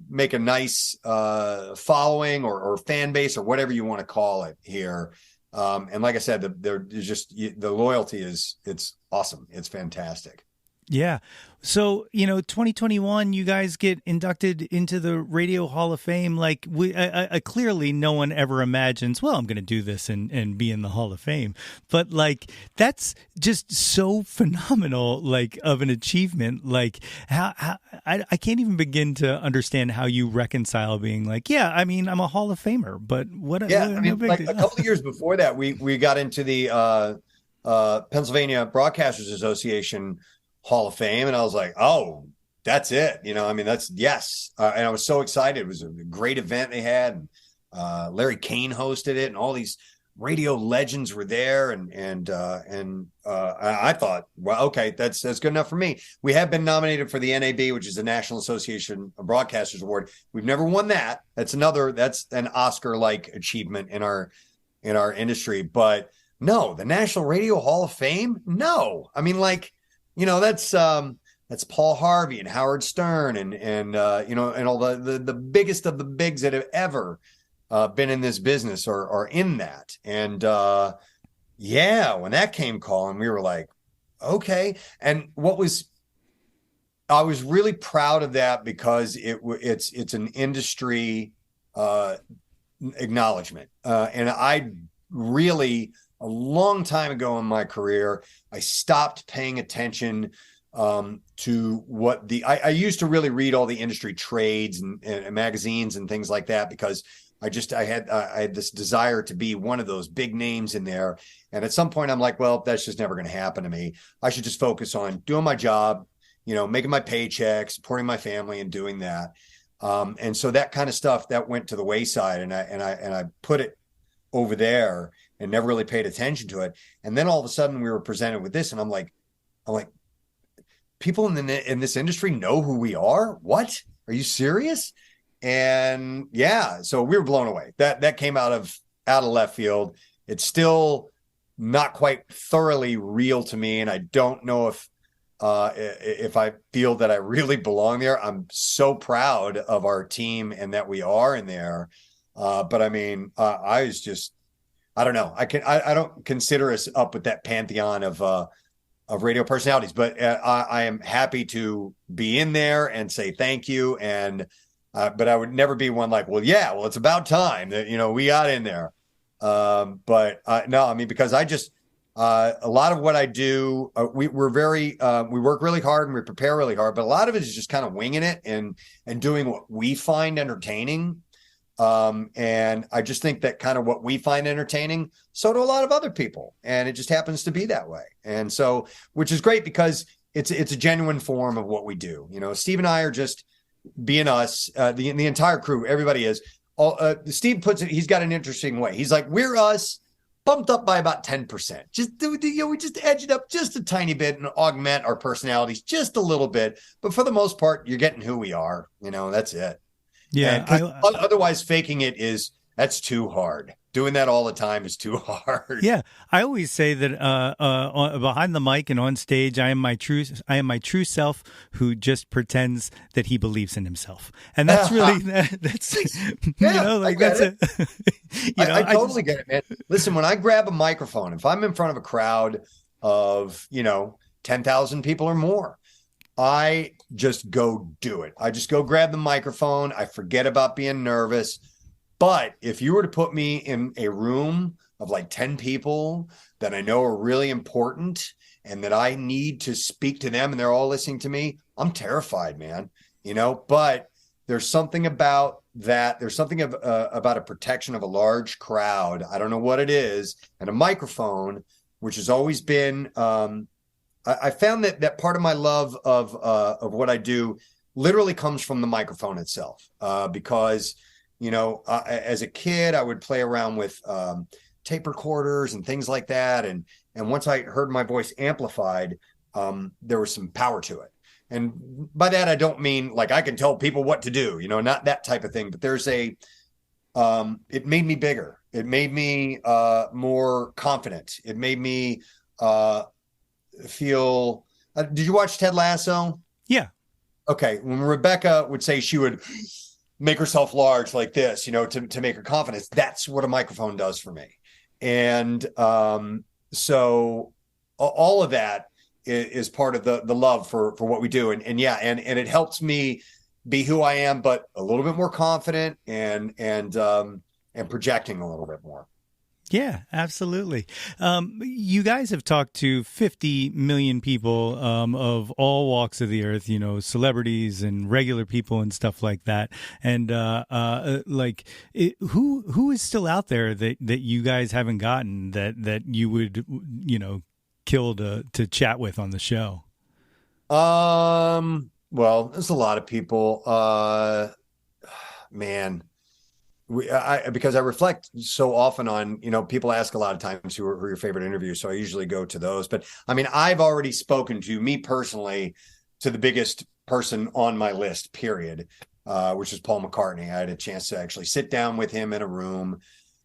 make a nice following or fan base, or whatever you want to call it here. And like I said, the loyalty it's awesome. It's fantastic. Yeah. So, 2021, you guys get inducted into the Radio Hall of Fame. Like, clearly no one ever imagines, well, I'm going to do this and be in the Hall of Fame. But, like, that's just so phenomenal, like, of an achievement. Like, how I can't even begin to understand how you reconcile being like, yeah, I mean, I'm a Hall of Famer, but what? Yeah, what, I mean, like a couple of years before that, we got into the Pennsylvania Broadcasters Association Hall of Fame, and I was like, oh, that's it. That's yes. And I was so excited. It was a great event they had. And, Larry Kane hosted it, and all these radio legends were there. And I thought, well, okay, that's good enough for me. We have been nominated for the NAB, which is the National Association of Broadcasters Award. We've never won that. That's an Oscar-like achievement in our industry. But no, the National Radio Hall of Fame, no. I mean, like, that's Paul Harvey and Howard Stern and all the biggest of the bigs that have ever been in this business are in that. And when that came calling, we were like, okay. And I was really proud of that, because it's an industry acknowledgement. And I really, a long time ago in my career, I stopped paying attention to what I used to really read all the industry trades and magazines and things like that, because I had this desire to be one of those big names in there. And at some point I'm like, well, that's just never going to happen to me. I should just focus on doing my job, making my paycheck, supporting my family, and doing that. And so that kind of stuff that went to the wayside, and I put it over there and never really paid attention to it. And then all of a sudden we were presented with this, and I'm like, people in this industry know who we are? What? Are you serious? And yeah, so we were blown away. That came out of left field. It's still not quite thoroughly real to me, and I don't know if I feel that I really belong there. I'm so proud of our team and that we are in there. But I mean, I don't know. I don't consider us up with that pantheon of radio personalities, but I am happy to be in there and say thank you. And but I would never be one like, well, it's about time that we got in there. But no, I mean, because I just a lot of what I do, we work really hard and we prepare really hard, but a lot of it is just kind of winging it and doing what we find entertaining. And I just think that kind of what we find entertaining, so do a lot of other people. And it just happens to be that way. And so, which is great, because it's a genuine form of what we do. Steve and I are just being us, the entire crew, everybody is. Steve puts it, he's got an interesting way. He's like, we're us bumped up by about 10%. We just edge it up just a tiny bit and augment our personalities just a little bit. But for the most part, you're getting who we are. That's it. Yeah. Otherwise, faking it that's too hard. Doing that all the time is too hard. Yeah, I always say that behind the mic and on stage, I am my true self who just pretends that he believes in himself, and that's really that's that's it. I totally get it, man. Listen, when I grab a microphone, if I'm in front of a crowd of 10,000 people or more. I just go do it. I just go grab the microphone. I forget about being nervous. But if you were to put me in a room of like 10 people that I know are really important and that I need to speak to them and they're all listening to me, I'm terrified, man. But there's something about that. There's something about a protection of a large crowd. I don't know what it is. And a microphone, which has always been, I found that part of my love of what I do literally comes from the microphone itself, because as a kid, I would play around with tape recorders and things like that. And once I heard my voice amplified, there was some power to it. And by that, I don't mean like I can tell people what to do, not that type of thing. But there's it made me bigger. It made me more confident. It made me feel. Did you watch Ted Lasso? Yeah. Okay. When Rebecca would say she would make herself large like this, to make her confidence, that's what a microphone does for me. And so all of that is part of the love for what we do. And it helps me be who I am, but a little bit more confident and projecting a little bit more. Yeah, absolutely. You guys have talked to 50 million people of all walks of the earth, celebrities and regular people and stuff like that. And who is still out there that you guys haven't gotten that you would, kill to chat with on the show? Well, there's a lot of people. Man. Because I reflect so often on, people ask a lot of times who are your favorite interviews. So I usually go to those. But I mean, I've already spoken to me personally to the biggest person on my list, period, which is Paul McCartney. I had a chance to actually sit down with him in a room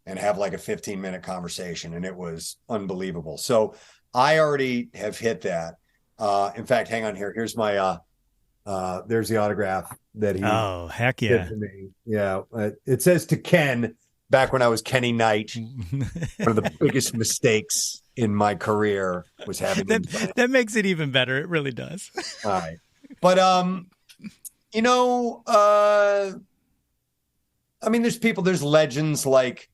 and have like a 15-minute conversation. And it was unbelievable. So I already have hit that. In fact, hang on here. Here's my there's the autograph that he heck yeah did to me. Yeah, it says to Ken back when I was Kenny Knight. One of the biggest mistakes in my career was having that makes it even better. It really does. All right, but I mean, there's legends like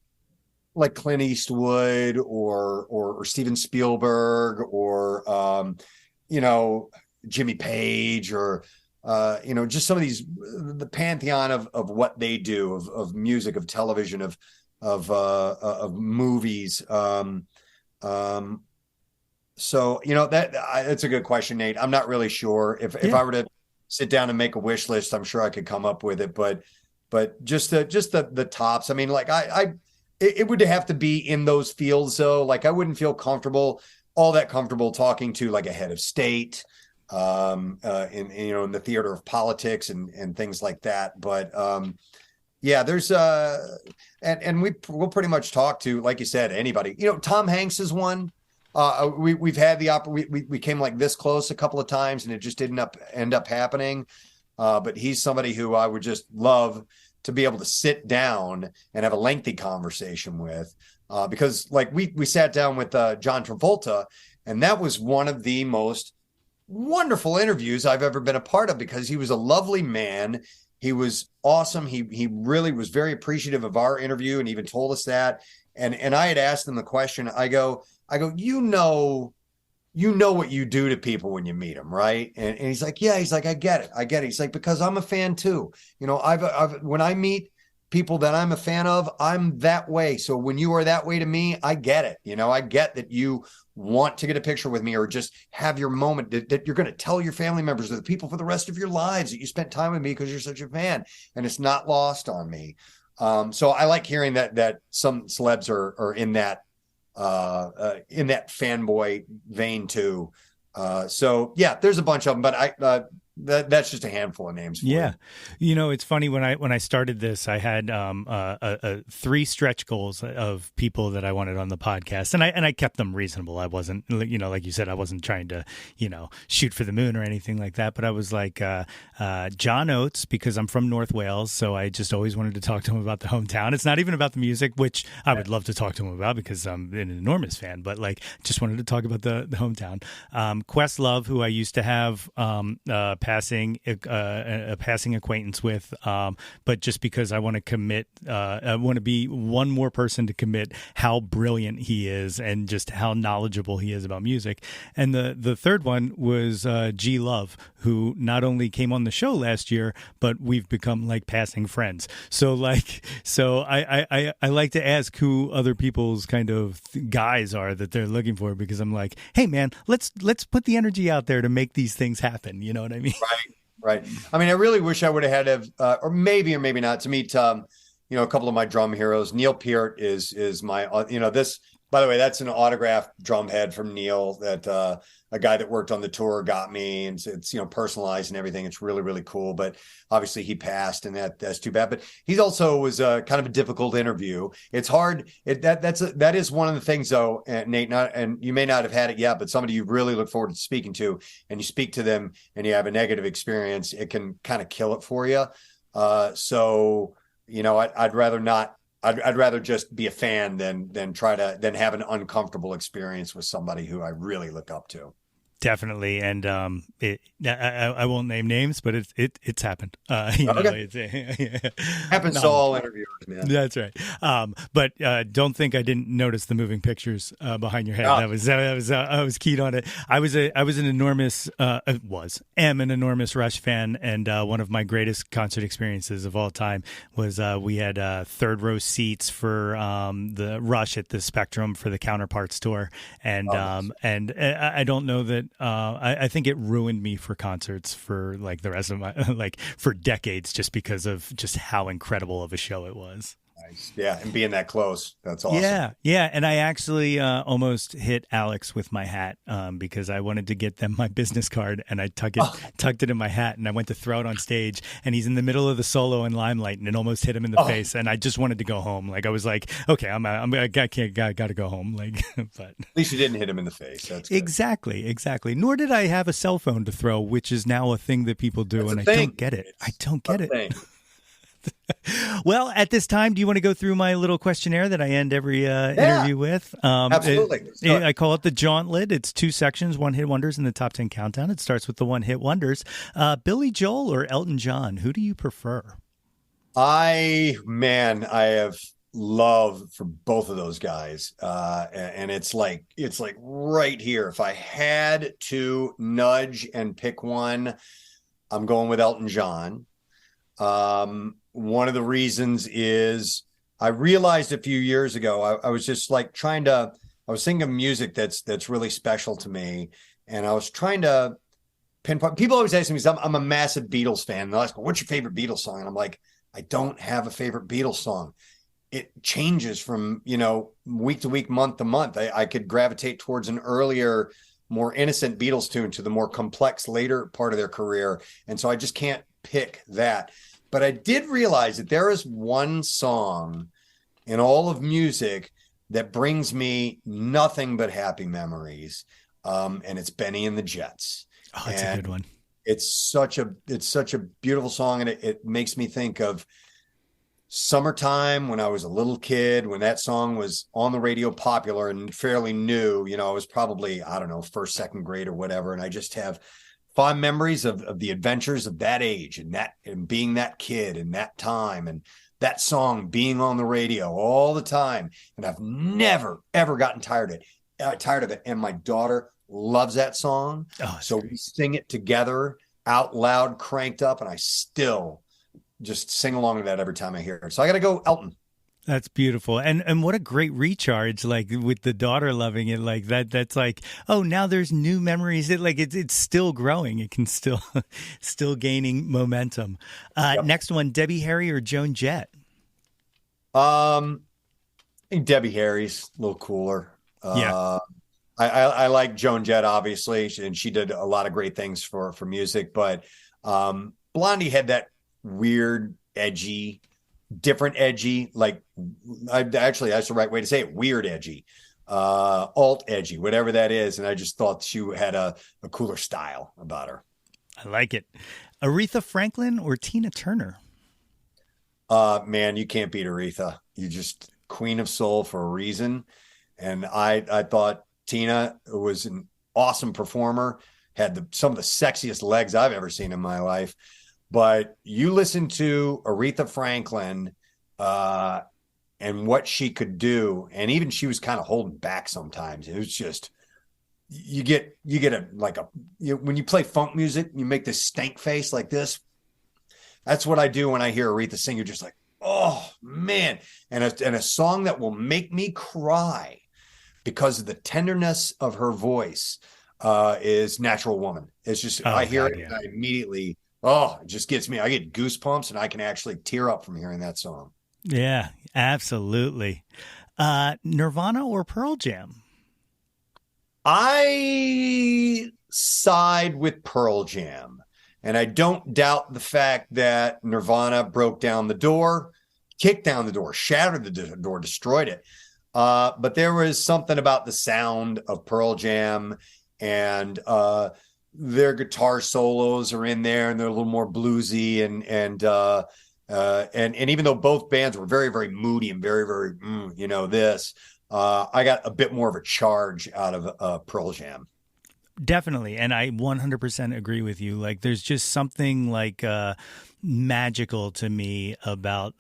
Clint Eastwood or Steven Spielberg or Jimmy Page or just some of these, the pantheon of what they do, of music, of television, of movies. So that's a good question, Nate. I'm not really sure if I were to sit down and make a wish list, I'm sure I could come up with it, but just the tops. I mean, like it would have to be in those fields though. Like I wouldn't feel all that comfortable talking to like a head of state, in the theater of politics and things like that. But there's and we'll pretty much talk to, like you said, anybody. Tom Hanks is one. We've had we came like this close a couple of times and it just didn't end up happening. But he's somebody who I would just love to be able to sit down and have a lengthy conversation with, because like we sat down with John Travolta, and that was one of the most wonderful interviews I've ever been a part of, because he was a lovely man. He was awesome. He really was very appreciative of our interview and even told us that. And I had asked him the question. I go, you know what you do to people when you meet them, right? And he's like, yeah. He's like, I get it. He's like, because I'm a fan too. I've when I meet people that I'm a fan of, I'm that way. So when you are that way to me, I get it. I get that you want to get a picture with me or just have your moment that you're going to tell your family members or the people for the rest of your lives that you spent time with me because you're such a fan, and it's not lost on me. So I like hearing that some celebs are in that fanboy vein too. So yeah, there's a bunch of them, but that's just a handful of names for Yeah. you. It's funny when I started this, I had 3 stretch goals of people that I wanted on the podcast, and I kept them reasonable. I wasn't, like you said, I wasn't trying to, shoot for the moon or anything like that. But I was like John Oates, because I'm from North Wales, so I just always wanted to talk to him about the hometown. It's not even about the music, which I would love to talk to him about because I'm an enormous fan. But like, just wanted to talk about the hometown. Questlove, who I used to have a passing acquaintance with, but just because I want to commit, I want to be one more person to commit how brilliant he is and just how knowledgeable he is about music. And the third one was G Love, who not only came on the show last year, but we've become like passing friends. So I like to ask who other people's kind of guys are that they're looking for, because I'm like, hey man, let's put the energy out there to make these things happen. You know what I mean? Right. I mean, I really wish I would have had or maybe not, to meet, a couple of my drum heroes. Neil Peart is my, this, by the way, that's an autographed drum head from Neil that a guy that worked on the tour got me, and it's personalized and everything. It's really, really cool. But obviously he passed, and that's too bad. But he also was kind of a difficult interview. It's hard. That is one of the things, though, Nate. And you may not have had it yet, but somebody you really look forward to speaking to, and you speak to them, and you have a negative experience, it can kind of kill it for you. So I'd rather not. I'd rather just be a fan than have an uncomfortable experience with somebody who I really look up to. Definitely, and I won't name names, but it's happened. Happens to all interviewers, man. That's right. But don't think I didn't notice the moving pictures behind your head. Oh. I was keyed on it. am an enormous Rush fan, and one of my greatest concert experiences of all time was we had third row seats for the Rush at the Spectrum for the Counterparts tour, and I don't know that. I think it ruined me for concerts for like the rest of my for decades, just because of just how incredible of a show it was. Nice. Yeah, and being that close, that's awesome. Yeah, and I actually almost hit Alex with my hat because I wanted to get them my business card, and I tucked it in my hat, and I went to throw it on stage, and he's in the middle of the solo in Limelight, and it almost hit him in the face, and I just wanted to go home. Like I was like, okay, I got to go home. Like, but at least you didn't hit him in the face. That's good. Exactly. Nor did I have a cell phone to throw, which is now a thing that people do, and I don't get it. I don't get it. Well, at this time, do you want to go through my little questionnaire that I end every interview with? Absolutely. I call it the Jauntlet. It's 2 sections, 1-hit wonders and the top 10 countdown. It starts with the 1-hit wonders. Billy Joel or Elton John? Who do you prefer? I have love for both of those guys. And it's like right here. If I had to nudge and pick one, I'm going with Elton John. One of the reasons is I realized a few years ago, I was just like I was thinking of music that's really special to me. And I was trying to pinpoint. People always ask me, I'm a massive Beatles fan. They'll ask me, what's your favorite Beatles song? And I'm like, I don't have a favorite Beatles song. It changes from, week to week, month to month. I could gravitate towards an earlier, more innocent Beatles tune to the more complex later part of their career. And so I just can't pick that. But I did realize that there is one song in all of music that brings me nothing but happy memories. And it's Benny and the Jets. Oh, that's a good one. It's such a beautiful song. And it makes me think of summertime when I was a little kid, when that song was on the radio, popular and fairly new. I was probably, I don't know, first, second grade or whatever. And I just have fond memories of the adventures of that age and being that kid in that time, and that song being on the radio all the time. And I've never, ever gotten tired of it. And my daughter loves that song. So we sing it together out loud, cranked up, and I still just sing along to that every time I hear it. So I got to go Elton. That's beautiful. And what a great recharge, like with the daughter loving it like that. That's like, oh, now there's new memories. It's still growing. It can still gaining momentum. Yep. Next one, Debbie Harry or Joan Jett? I think Debbie Harry's a little cooler. Yeah. I like Joan Jett, obviously, and she did a lot of great things for music. But Blondie had that weird, edgy, different edgy, like actually that's the right way to say it, weird edgy, alt edgy, whatever that is. And I just thought she had a cooler style about her. I like it. Aretha Franklin or Tina Turner? Man, you can't beat Aretha. You just queen of soul for a reason. And I thought Tina was an awesome performer, had some of the sexiest legs I've ever seen in my life. But you listen to Aretha Franklin and what she could do, and even she was kind of holding back sometimes. It was just you get when you play funk music, you make this stank face like this. That's what I do when I hear Aretha sing. You're just like, oh man, and a song that will make me cry because of the tenderness of her voice is Natural Woman. It's just, I hear it and I immediately, it just gets me. I get goosebumps and I can actually tear up from hearing that song. Yeah, absolutely. Nirvana or Pearl Jam? I side with Pearl Jam. And I don't doubt the fact that Nirvana broke down the door, kicked down the door, shattered the door, destroyed it. But there was something about the sound of Pearl Jam, and their guitar solos are in there, and they're a little more bluesy, and even though both bands were very, very moody and very, very, I got a bit more of a charge out of Pearl Jam. Definitely. And I 100% agree with you. Like, there's just something like magical to me about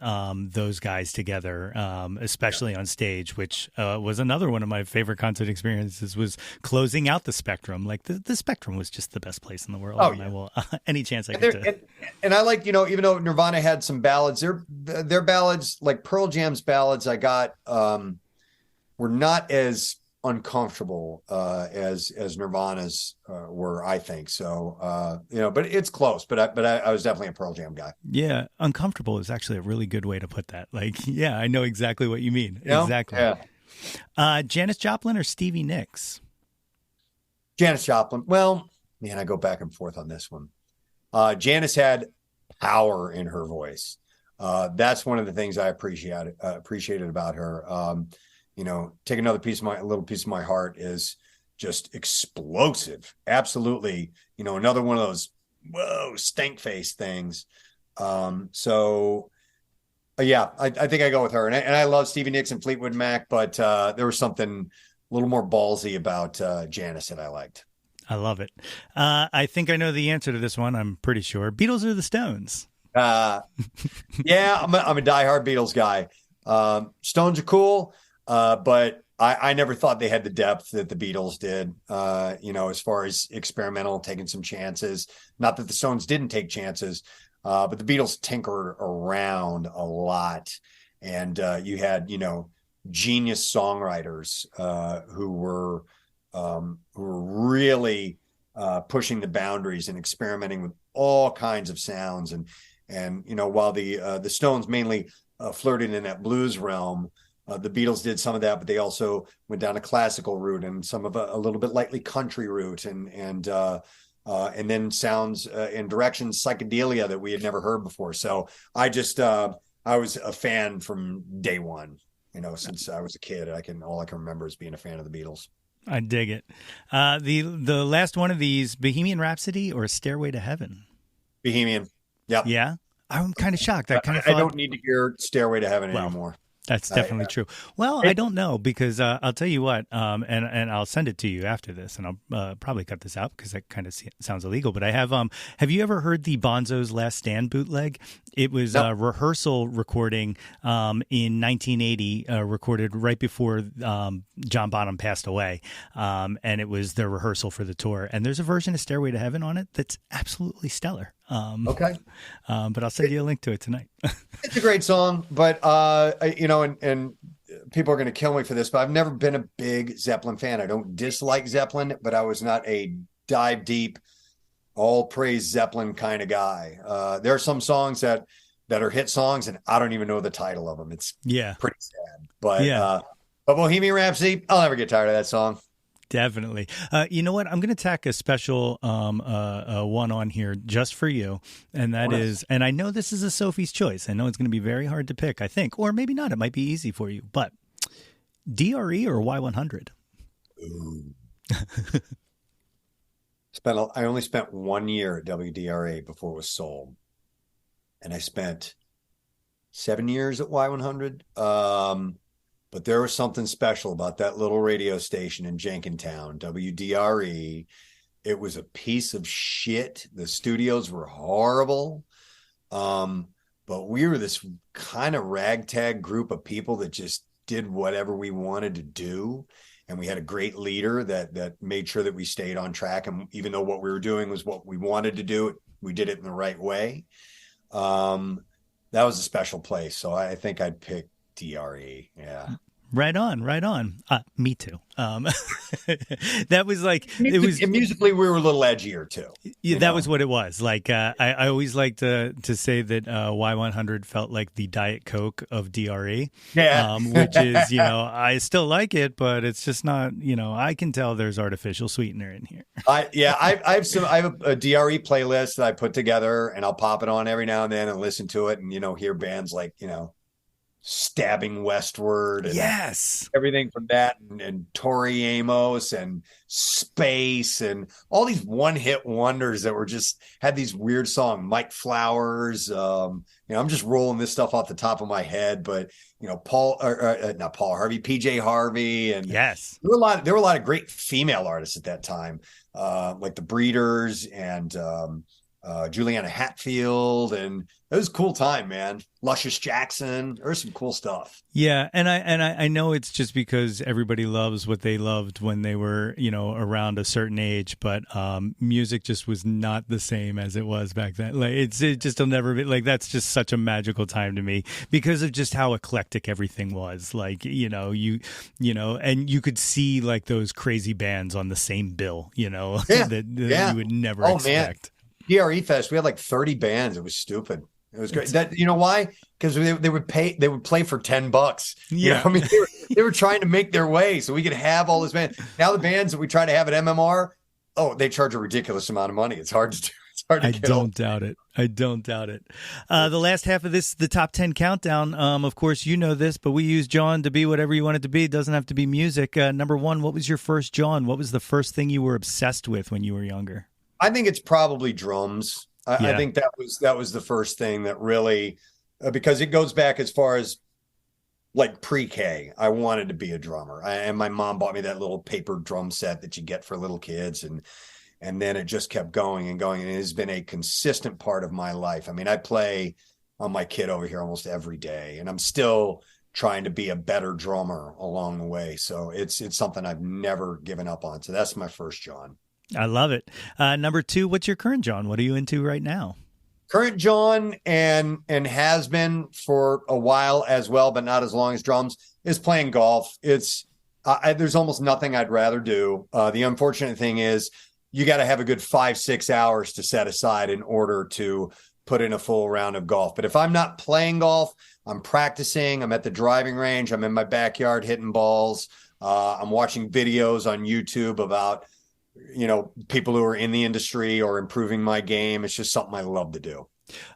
those guys together, especially on stage, which was another one of my favorite concert experiences, was closing out the Spectrum. Like, the Spectrum was just the best place in the world. And I will, any chance I get to. And I like, even though Nirvana had some ballads, their ballads, like Pearl Jam's ballads, I got were not as uncomfortable as Nirvana's were, I think. So but it's close. But I was definitely a Pearl Jam guy. Yeah, uncomfortable is actually a really good way to put that. Like, yeah, I know exactly what you mean. Exactly. Yeah. Janis Joplin or Stevie Nicks? Janis Joplin. Well, man, I go back and forth on this one. Janis had power in her voice. That's one of the things I appreciated about her. Take another little piece of my heart is just explosive. Absolutely. Another one of those, stank face things. I think I go with her. And I love Stevie Nicks and Fleetwood Mac, but there was something a little more ballsy about Janis that I liked. I love it. I think I know the answer to this one. I'm pretty sure. Beatles or the Stones? Yeah, I'm a diehard Beatles guy. Stones are cool. But I never thought they had the depth that the Beatles did, as far as experimental, taking some chances. Not that the Stones didn't take chances, but the Beatles tinkered around a lot. And you had, genius songwriters who were really pushing the boundaries and experimenting with all kinds of sounds. And while the Stones mainly flirted in that blues realm, the Beatles did some of that, but they also went down a classical route and some of a little bit lightly country route, and then sounds and directions, psychedelia that we had never heard before. So I was a fan from day one, since I was a kid. All I can remember is being a fan of the Beatles. I dig it. The last one of these, Bohemian Rhapsody or Stairway to Heaven? Bohemian. Yep. Yeah. I'm kind of shocked. I don't need to hear Stairway to Heaven anymore. That's definitely true. Well, I don't know, because I'll tell you what, and I'll send it to you after this, and I'll probably cut this out because that kind of sounds illegal. But I have you ever heard the Bonzo's Last Stand bootleg? It was a rehearsal recording in 1980, recorded right before John Bonham passed away, and it was their rehearsal for the tour. And there's a version of Stairway to Heaven on it that's absolutely stellar. Okay. But I'll send you a link to it tonight. It's a great song, but and people are going to kill me for this, but I've never been a big Zeppelin fan. I don't dislike Zeppelin, but I was not a dive deep, all praise Zeppelin kind of guy. There are some songs that are hit songs, and I don't even know the title of them. It's pretty sad, but Bohemian Rhapsody, I'll never get tired of that song. Definitely. You know what? I'm going to tack a special one on here just for you. And that is, and I know this is a Sophie's choice. I know it's going to be very hard to pick, I think. Or maybe not. It might be easy for you. But DRE or Y100? Ooh. I only spent 1 year at WDRA before it was sold. And I spent 7 years at Y100. But there was something special about that little radio station in Jenkintown, WDRE. It was a piece of shit. The studios were horrible. But we were this kind of ragtag group of people that just did whatever we wanted to do. And we had a great leader that made sure that we stayed on track. And even though what we were doing was what we wanted to do, we did it in the right way. That was a special place. So I think I'd pick DRE. Yeah. Right on, right on. Me too. That was like it was musically we were a little edgier too. Yeah, that was what it was. Like I always like to say that Y100 felt like the Diet Coke of DRE. Yeah. Which is, I still like it, but it's just not, I can tell there's artificial sweetener in here. I have a DRE playlist that I put together, and I'll pop it on every now and then and listen to it, and hear bands like Stabbing Westward, and yes, everything from that, and Tori Amos and Space and all these one-hit wonders that were just had these weird songs. Mike Flowers, I'm just rolling this stuff off the top of my head, but not Paul Harvey, PJ Harvey, and yes, there were a lot of great female artists at that time, like the Breeders and Juliana Hatfield, and it was a cool time, man. Luscious Jackson, there was some cool stuff. Yeah, and I know it's just because everybody loves what they loved when they were around a certain age, but music just was not the same as it was back then. Like it just will never be like that's just such a magical time to me because of just how eclectic everything was. Like and you could see like those crazy bands on the same bill, that you would never expect. Man. DRE Fest, we had like 30 bands. It was stupid. It was great. That why? Because they would play for $10. Yeah, they were trying to make their way so we could have all this band. Now the bands that we try to have at MMR, they charge a ridiculous amount of money. It's hard to do. It's hard to get. I don't doubt it. The last half of this, the top 10 countdown. Of course, you know this, but we use Jawn to be whatever you want it to be. It doesn't have to be music. Number one, what was your first Jawn? What was the first thing you were obsessed with when you were younger? I think it's probably drums. I think that was the first thing that really, because it goes back as far as like pre-K. I wanted to be a drummer, and my mom bought me that little paper drum set that you get for little kids, and then it just kept going and going, and it has been a consistent part of my life. I mean, I play on my kid over here almost every day, and I'm still trying to be a better drummer along the way. So it's something I've never given up on. So that's my first Jawn. I love it. Number two, what's your current Jawn? What are you into right now? Current Jawn and has been for a while as well, but not as long as drums, is playing golf. It's there's almost nothing I'd rather do. The unfortunate thing is you got to have a good 5-6 hours to set aside in order to put in a full round of golf. But if I'm not playing golf, I'm practicing. I'm at the driving range. I'm in my backyard hitting balls. I'm watching videos on YouTube about people who are in the industry or improving my game. It's just something I love to do.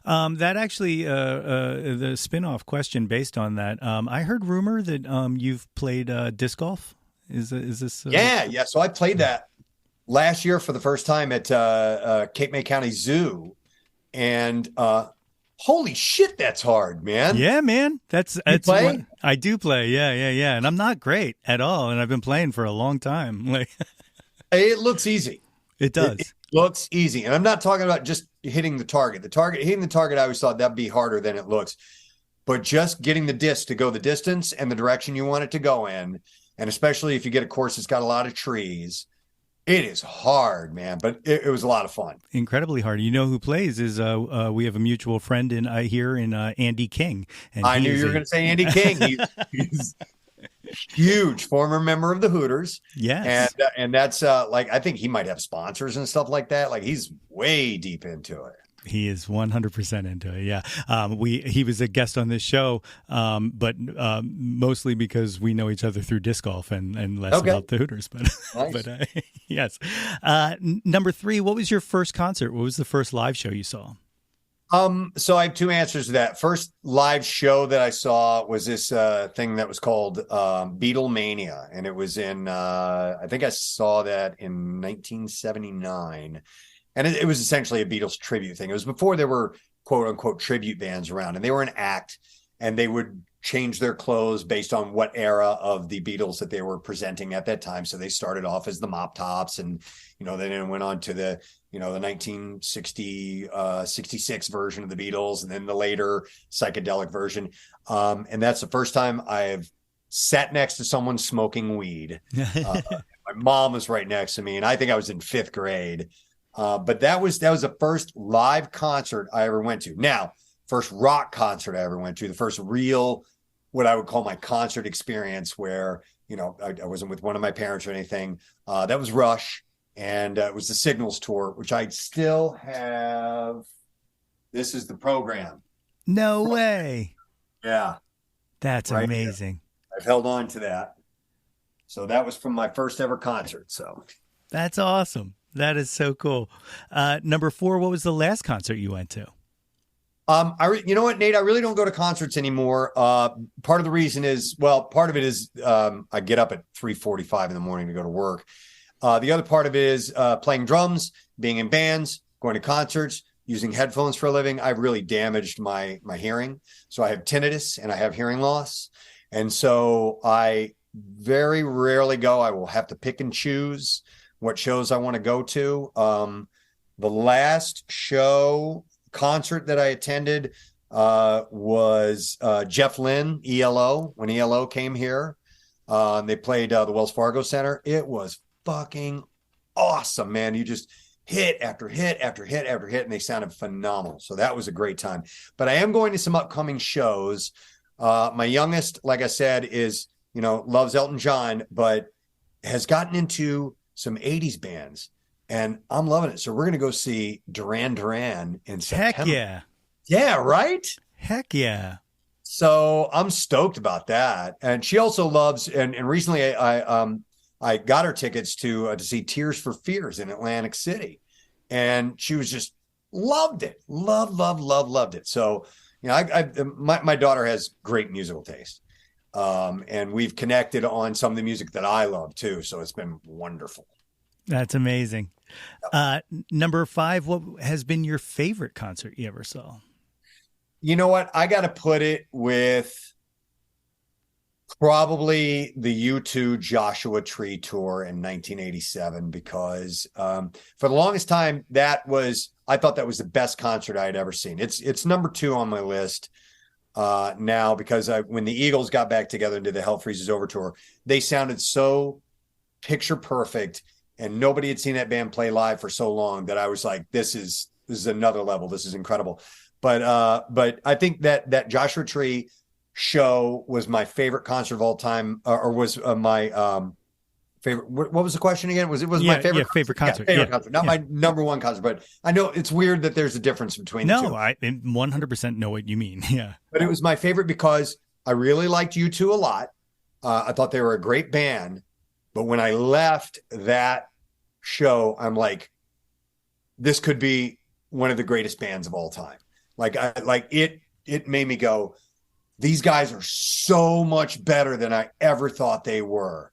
That actually, the spin-off question based on that, I heard rumor that you've played disc golf. Is this? Yeah. So I played that last year for the first time at Cape May County Zoo. And holy shit, that's hard, man. Yeah, man. That's play? I do play. Yeah. And I'm not great at all. And I've been playing for a long time. Like it looks easy. It does. It looks easy. And I'm not talking about just hitting the target. Hitting the target, I always thought that'd be harder than it looks. But just getting the disc to go the distance and the direction you want it to go in, and especially if you get a course that's got a lot of trees, it is hard, man. But it was a lot of fun. Incredibly hard. You know who plays is we have a mutual friend here in Andy King. And I knew you were going to say Andy King. He's huge, former member of the Hooters. Yes. And that's I think he might have sponsors and stuff like that. Like he's way deep into it. He is 100% into it. Yeah. He was a guest on this show, but mostly because we know each other through disc golf and less about the Hooters. But, Nice. yes. Number 3, what was your first concert? What was the first live show you saw? So I have 2 answers to that. First live show that I saw was this thing that was called Beatlemania, and it was in I think I saw that in 1979, and it was essentially a Beatles tribute thing. It was before there were quote unquote tribute bands around, and they were an act, and they would change their clothes based on what era of the Beatles that they were presenting at that time. So they started off as the Mop Tops, and then went on to the 1960, 66 version of the Beatles, and then the later psychedelic version. And that's the first time I've sat next to someone smoking weed. My mom was right next to me, and I think I was in 5th grade. But that was the first live concert I ever went to. Now, first rock concert I ever went to, the first real, what I would call my concert experience, where, I wasn't with one of my parents or anything. That was Rush. And it was the Signals tour, which I still have. This is the program. No way. Yeah. That's right, amazing. I've held on to that. So that was from my first ever concert. So that's awesome. That is so cool. Number 4, what was the last concert you went to? You know what, Nate? I really don't go to concerts anymore. Part of the reason is, part of it is I get up at 3:45 in the morning to go to work. The other part of it is playing drums, being in bands, going to concerts, using headphones for a living. I've really damaged my hearing. So I have tinnitus and I have hearing loss. And so I very rarely go. I will have to pick and choose what shows I want to go to. The last concert that I attended was Jeff Lynne, ELO, when ELO came here. They played the Wells Fargo Center. It was fucking awesome, man. You just hit after hit after hit after hit, and they sounded phenomenal. So that was a great time. But I am going to some upcoming shows. My youngest, like I said, is, loves Elton John, but has gotten into some 80s bands, and I'm loving it. So we're going to go see Duran Duran in September. Heck yeah. Yeah, right? Heck yeah. So I'm stoked about that. And she also loves, and recently I got her tickets to see Tears for Fears in Atlantic City, and she was just loved it. Loved it. So, my daughter has great musical taste. And we've connected on some of the music that I love too. So it's been wonderful. That's amazing. Number 5, what has been your favorite concert you ever saw? You know what? I got to put it with probably the U2 Joshua Tree tour in 1987, because for the longest time, I thought that was the best concert I had ever seen. It's number 2 on my list now, because when the Eagles got back together and did the Hell Freezes Over tour, they sounded so picture perfect, and nobody had seen that band play live for so long that I was like, this is another level. This is incredible. But I think that Joshua Tree show was my favorite concert of all time, or was my favorite. What was the question again? Was my favorite? Yeah, favorite concert. Yeah, favorite concert, not my number 1 concert. But I know it's weird that there's a difference between the two. No, I 100% know what you mean. Yeah, but it was my favorite because I really liked U2 a lot. I thought they were a great band, but when I left that show, I'm like, this could be one of the greatest bands of all time. It made me go, these guys are so much better than I ever thought they were.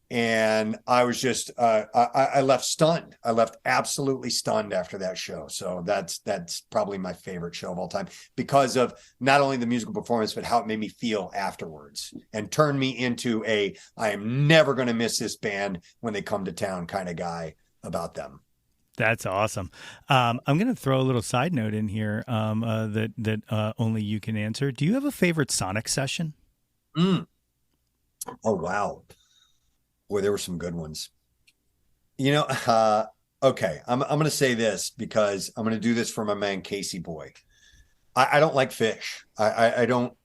And I was just, I left stunned. I left absolutely stunned after that show. So that's probably my favorite show of all time, because of not only the musical performance, but how it made me feel afterwards and turned me into I am never going to miss this band when they come to town kind of guy about them. That's awesome. I'm going to throw a little side note in here that only you can answer. Do you have a favorite Sonic session? Oh, wow. Boy, there were some good ones. Okay, I'm going to say this because I'm going to do this for my man Casey Boy. I don't like Fish. I don't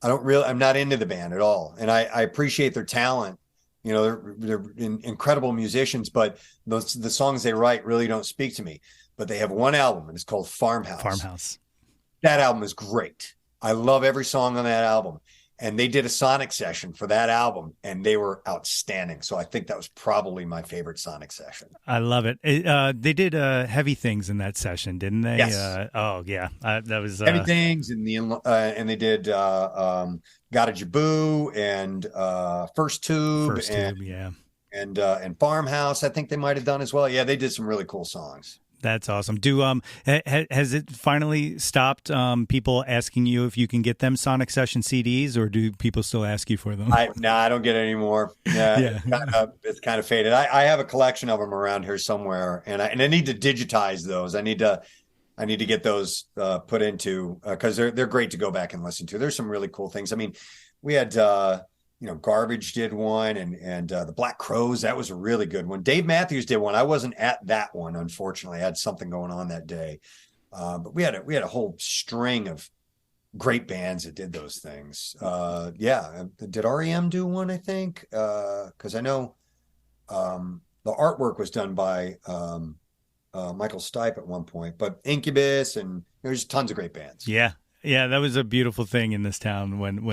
really. I'm not into the band at all, and I appreciate their talent. They're incredible musicians, but the songs they write really don't speak to me. but they have one album, and it's called Farmhouse. Farmhouse. That album is great. I love every song on that album. And they did a sonic session for that album, and they were outstanding. So I think that was probably my favorite sonic session. I love it. They did Heavy Things in that session, didn't they? Yes. That was Heavy Things, and they did Gotta Jaboo and First Tube, and Farmhouse. I think they might have done as well. Yeah, they did some really cool songs. That's awesome. Has it finally stopped people asking you if you can get them Sonic Session CDs, or do people still ask you for them? I don't get it anymore. Yeah. It's kind of faded. I have a collection of them around here somewhere, and I need to digitize those. I need to get those put into because they're great to go back and listen to. There's some really cool things. I mean, we had Garbage did one, and the Black Crowes, that was a really good one. Dave Matthews did one. I wasn't at that one, unfortunately. I had something going on that day. But we had a whole string of great bands that did those things. Did REM do one, I think? Because I know the artwork was done by Michael Stipe at one point, but Incubus, and there's tons of great bands. Yeah, that was a beautiful thing in this town when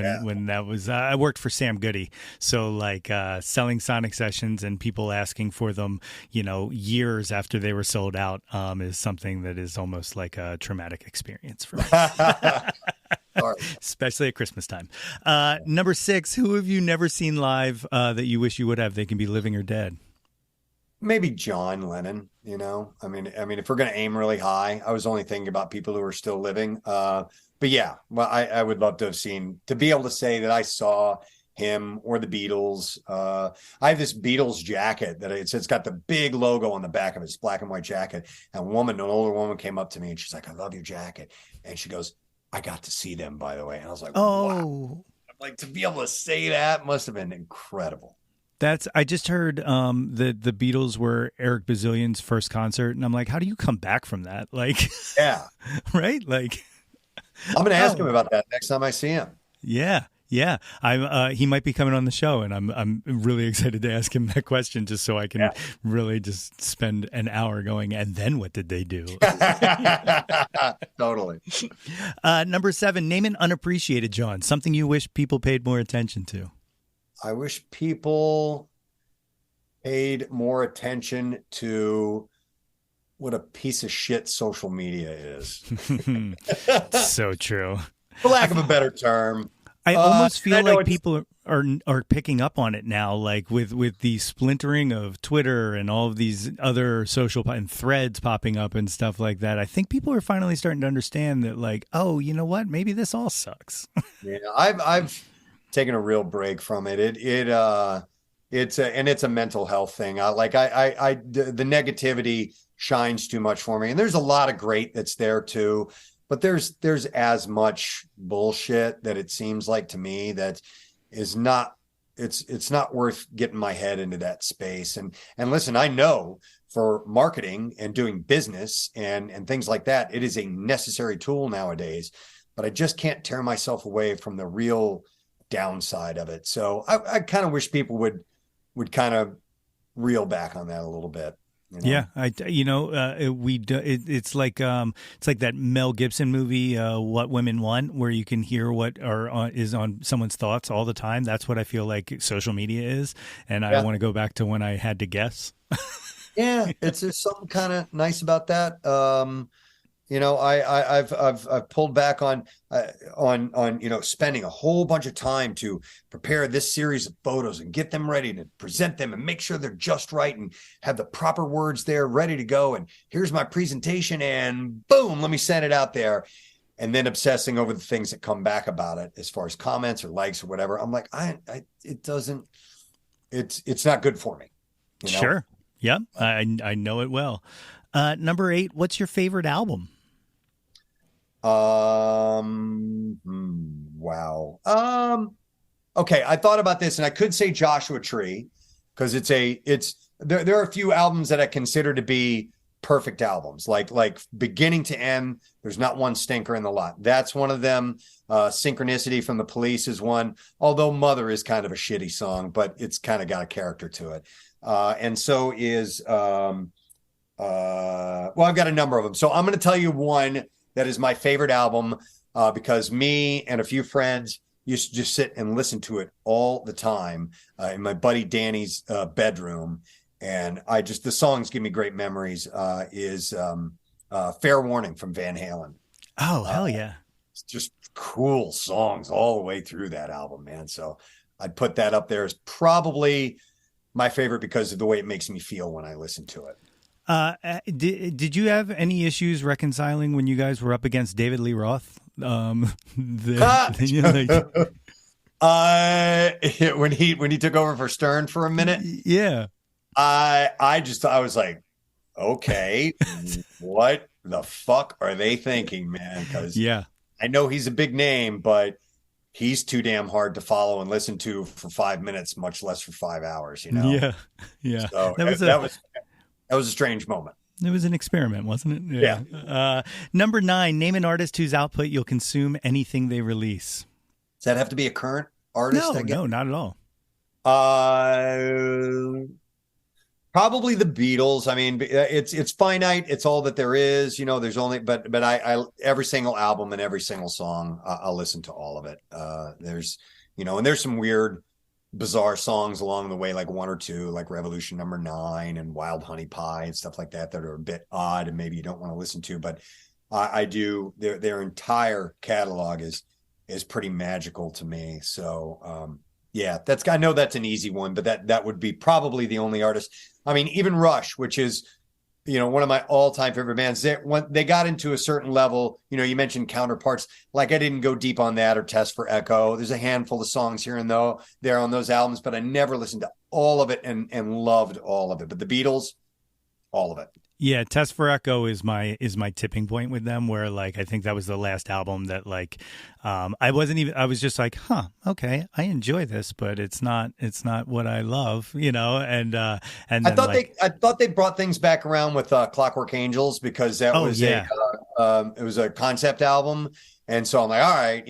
that was. I worked for Sam Goody, so like selling Sonic Sessions and people asking for them, years after they were sold out, is something that is almost like a traumatic experience for me, especially at Christmas time. Number 6, who have you never seen live that you wish you would have? They can be living or dead. Maybe John Lennon. I mean, if we're gonna aim really high, I was only thinking about people who are still living. But yeah, well, I would love to be able to say that I saw him or the Beatles. I have this Beatles jacket that it's got the big logo on the back of it. It's black and white jacket. And an older woman came up to me and she's like, "I love your jacket." And she goes, "I got to see them, by the way." And I was like, wow. Like, to be able to say that must have been incredible. I just heard the Beatles were Eric Bazillion's first concert, and I'm like, how do you come back from that? Like, yeah, right? Like, I'm going to ask him about that next time I see him. Yeah. He might be coming on the show, and I'm really excited to ask him that question, just so I can really just spend an hour going, and then what did they do? Totally. Number 7, name an unappreciated Jawn, something you wish people paid more attention to. I wish people paid more attention to what a piece of shit social media is. So true. For lack of a better term. I almost feel like people are picking up on it now, like with the splintering of Twitter and all of these other social and threads popping up and stuff like that. I think people are finally starting to understand that, like, oh, you know what? Maybe this all sucks. Yeah, I've taken a real break from it. It's a mental health thing. The negativity shines too much for me, and there's a lot of great that's there too. But there's as much bullshit that it seems like to me that is not. It's not worth getting my head into that space. And listen, I know for marketing and doing business and things like that, it is a necessary tool nowadays. But I just can't tear myself away from the real downside of it. So I kind of wish people would kind of reel back on that a little bit. Yeah, it's like that Mel Gibson movie, What Women Want, where you can hear what is on someone's thoughts all the time. That's what I feel like social media is, and I want to go back to when I had to guess. Yeah, there's something kind of nice about that. I've pulled back on spending a whole bunch of time to prepare this series of photos and get them ready to present them and make sure they're just right and have the proper words there ready to go. And here's my presentation, and boom, let me send it out there. And then obsessing over the things that come back about it as far as comments or likes or whatever. I'm like, it's not good for me. Sure. Yep. I know it well. Number 8, what's your favorite album? Wow. Okay. I thought about this, and I could say Joshua Tree because there are a few albums that I consider to be perfect albums, like beginning to end. There's not one stinker in the lot. That's one of them. Synchronicity from the Police is one, although Mother is kind of a shitty song, but it's kind of got a character to it. And so is, Well, I've got a number of them. So I'm going to tell you one that is my favorite album because me and a few friends used to just sit and listen to it all the time in my buddy Danny's bedroom. And the songs give me great memories, is Fair Warning from Van Halen. Oh, hell yeah. It's just cool songs all the way through that album, man. So I'd put that up there as probably my favorite because of the way it makes me feel when I listen to it. Did you have any issues reconciling when you guys were up against David Lee Roth? When he took over for Stern for a minute, yeah, I was like, okay, what the fuck are they thinking, man? Because yeah, I know he's a big name, but he's too damn hard to follow and listen to for 5 minutes, much less for 5 hours. You know? Yeah. So that was a strange moment. It was an experiment, wasn't it? Yeah. Number 9, name an artist whose output you'll consume anything they release. Does that have to be a current artist? No, not at all. Probably the Beatles. I mean, it's finite. It's all that there is. You know, there's only, but I every single album and every single song, I'll listen to all of it. There's, and there's some weird, bizarre songs along the way, like one or two, like Revolution Number 9 and Wild Honey Pie and stuff like that are a bit odd and maybe you don't want to listen to, but I do. Their entire catalog is pretty magical to me. So yeah, I know that's an easy one, but that would be probably the only artist. I mean, even Rush, which is one of my all-time favorite bands, when they got into a certain level, you mentioned Counterparts, like I didn't go deep on that, or Test for Echo. There's a handful of songs here and there on those albums, but I never listened to all of it and loved all of it. But the Beatles, all of it. Yeah, Test for Echo is my tipping point with them, where like I think that was the last album that like I was just like, okay, I enjoy this, but it's not what I love, and then I thought they brought things back around with Clockwork Angels, because that was it was a concept album, and so I'm like, all right,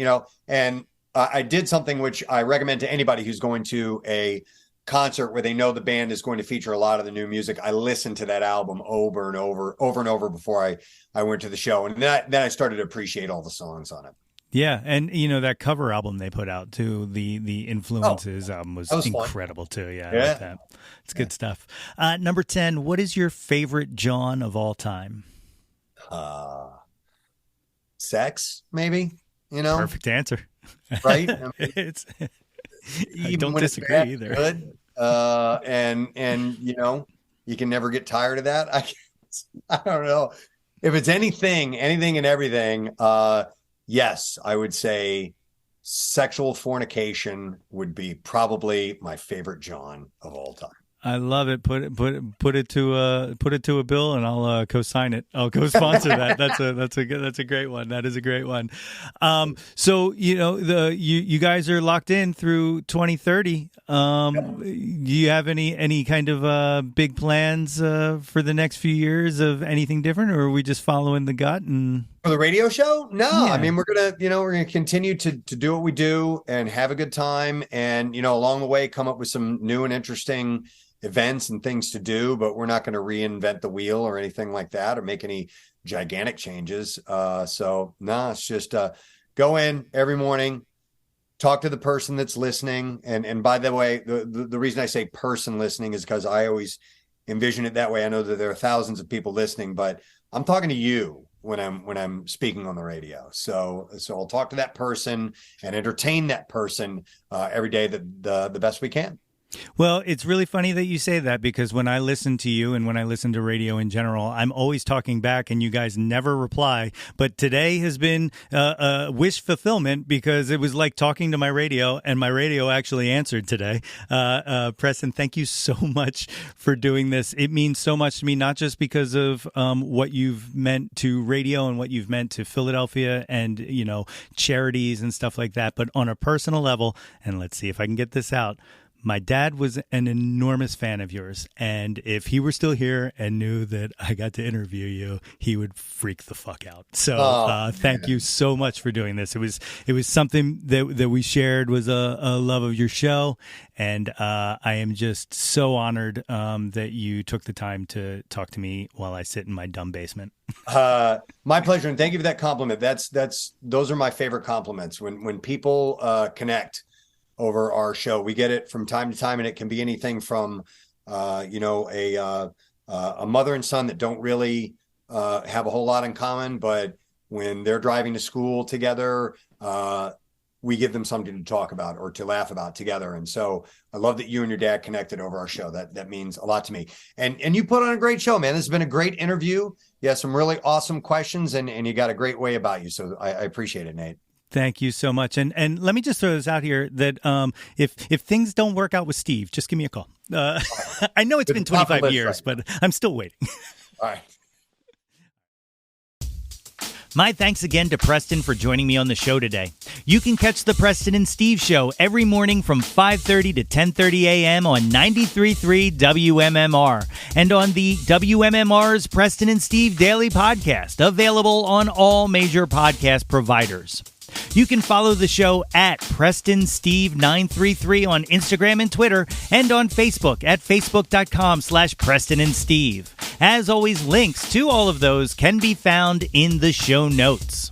and I did something which I recommend to anybody who's going to a concert where they know the band is going to feature a lot of the new music. I listened to that album over and over before I went to the show, and then I started to appreciate all the songs on it. Yeah, and that cover album they put out too, the Influences album was incredible fun. Too. Yeah, I like that. It's good stuff. Number 10, what is your favorite Jawn of all time? Sex, maybe. Perfect answer. Right? I mean, I don't disagree either. Good. And you can never get tired of that. I don't know if it's anything and everything. Yes, I would say sexual fornication would be probably my favorite Jawn of all time. I love it. Put it to a bill, and I'll co-sign it. I'll co-sponsor that. That's a great one. That is a great one. So you guys are locked in through 2030. Do you have any kind of big plans for the next few years of anything different, or are we just following the gut and? For the radio show? No, yeah. I mean, we're gonna continue to do what we do and have a good time, and along the way come up with some new and interesting events and things to do, but we're not going to reinvent the wheel or anything like that or make any gigantic changes. So no, it's just go in every morning, talk to the person that's listening. And by the way, the reason I say person listening is because I always envision it that way. I know that there are thousands of people listening, but I'm talking to you when I'm speaking on the radio. So I'll talk to that person and entertain that person every day the best we can. Well, it's really funny that you say that, because when I listen to you and when I listen to radio in general, I'm always talking back and you guys never reply. But today has been a wish fulfillment, because it was like talking to my radio, and my radio actually answered today. Preston, thank you so much for doing this. It means so much to me, not just because of what you've meant to radio and what you've meant to Philadelphia and, charities and stuff like that, but on a personal level. And let's see if I can get this out. My dad was an enormous fan of yours, and if he were still here and knew that I got to interview you, he would freak the fuck out. So thank you so much for doing this. It was something that we shared, was a love of your show, and I am just so honored that you took the time to talk to me while I sit in my dumb basement. My pleasure, and thank you for that compliment. Those are my favorite compliments when people connect over our show. We get it from time to time, and it can be anything from a mother and son that don't really have a whole lot in common, but when they're driving to school together, we give them something to talk about or to laugh about together. And so I love that you and your dad connected over our show. That means a lot to me. And you put on a great show, man. This has been a great interview. You have some really awesome questions, and you got a great way about you. So I appreciate it, Nate. Thank you so much. And let me just throw this out here that if things don't work out with Steve, just give me a call. I know it's been 25 years, but I'm still waiting. All right. My thanks again to Preston for joining me on the show today. You can catch the Preston and Steve Show every morning from 5:30 to 10:30 a.m. on 93.3 WMMR and on the WMMR's Preston and Steve Daily Podcast, available on all major podcast providers. You can follow the show at PrestonSteve933 on Instagram and Twitter, and on Facebook at facebook.com/PrestonandSteve. As always, links to all of those can be found in the show notes.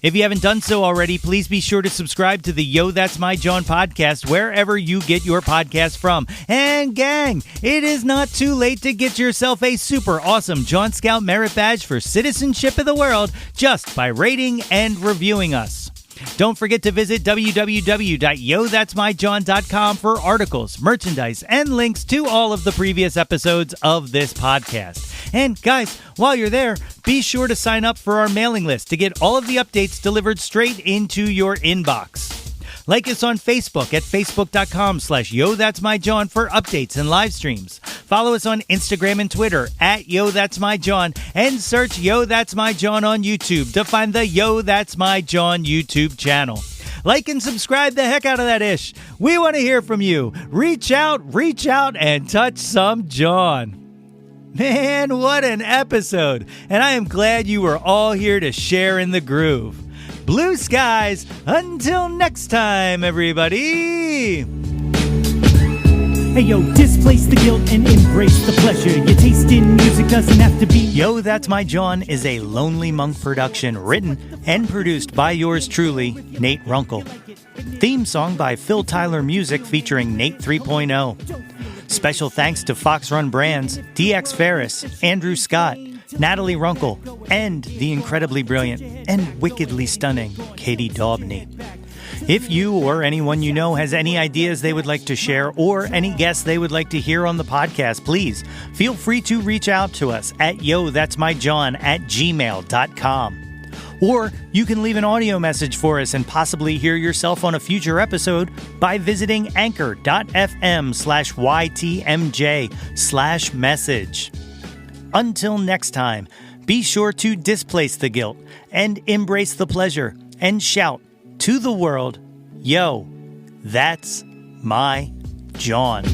If you haven't done so already, please be sure to subscribe to the Yo, That's My Jawn podcast wherever you get your podcast from. And gang, it is not too late to get yourself a super awesome Jawn Scout Merit Badge for Citizenship of the World just by rating and reviewing us. Don't forget to visit www.yothat'smyjawn.com for articles, merchandise, and links to all of the previous episodes of this podcast. And guys, while you're there, be sure to sign up for our mailing list to get all of the updates delivered straight into your inbox. Like us on Facebook at facebook.com/YoThat'sMyJawn for updates and live streams. Follow us on Instagram and Twitter at YoThat'sMyJawn, and search Yo That's My Jawn on YouTube to find the Yo That's My Jawn YouTube channel. Like and subscribe the heck out of that ish. We want to hear from you. Reach out, and touch some Jawn. Man, what an episode. And I am glad you were all here to share in the groove. Blue skies. Until next time, everybody. Hey yo, displace the guilt and embrace the pleasure. Your taste in music doesn't have to be. Yo, That's My Jawn is a Lonely Monk production, written and produced by yours truly, Nate Runkle. Theme song by Phil Tyler Music featuring Nate 3.0. Special thanks to Fox Run Brands, DX Ferris, Andrew Scott, Natalie Runkle, and the incredibly brilliant and wickedly stunning Katie Daubney. If you or anyone you know has any ideas they would like to share or any guests they would like to hear on the podcast, please feel free to reach out to us at yothat'smyjawn@gmail.com. Or you can leave an audio message for us and possibly hear yourself on a future episode by visiting anchor.fm/YTMJ/message. Until next time, be sure to displace the guilt and embrace the pleasure and shout to the world, yo, that's my Jawn.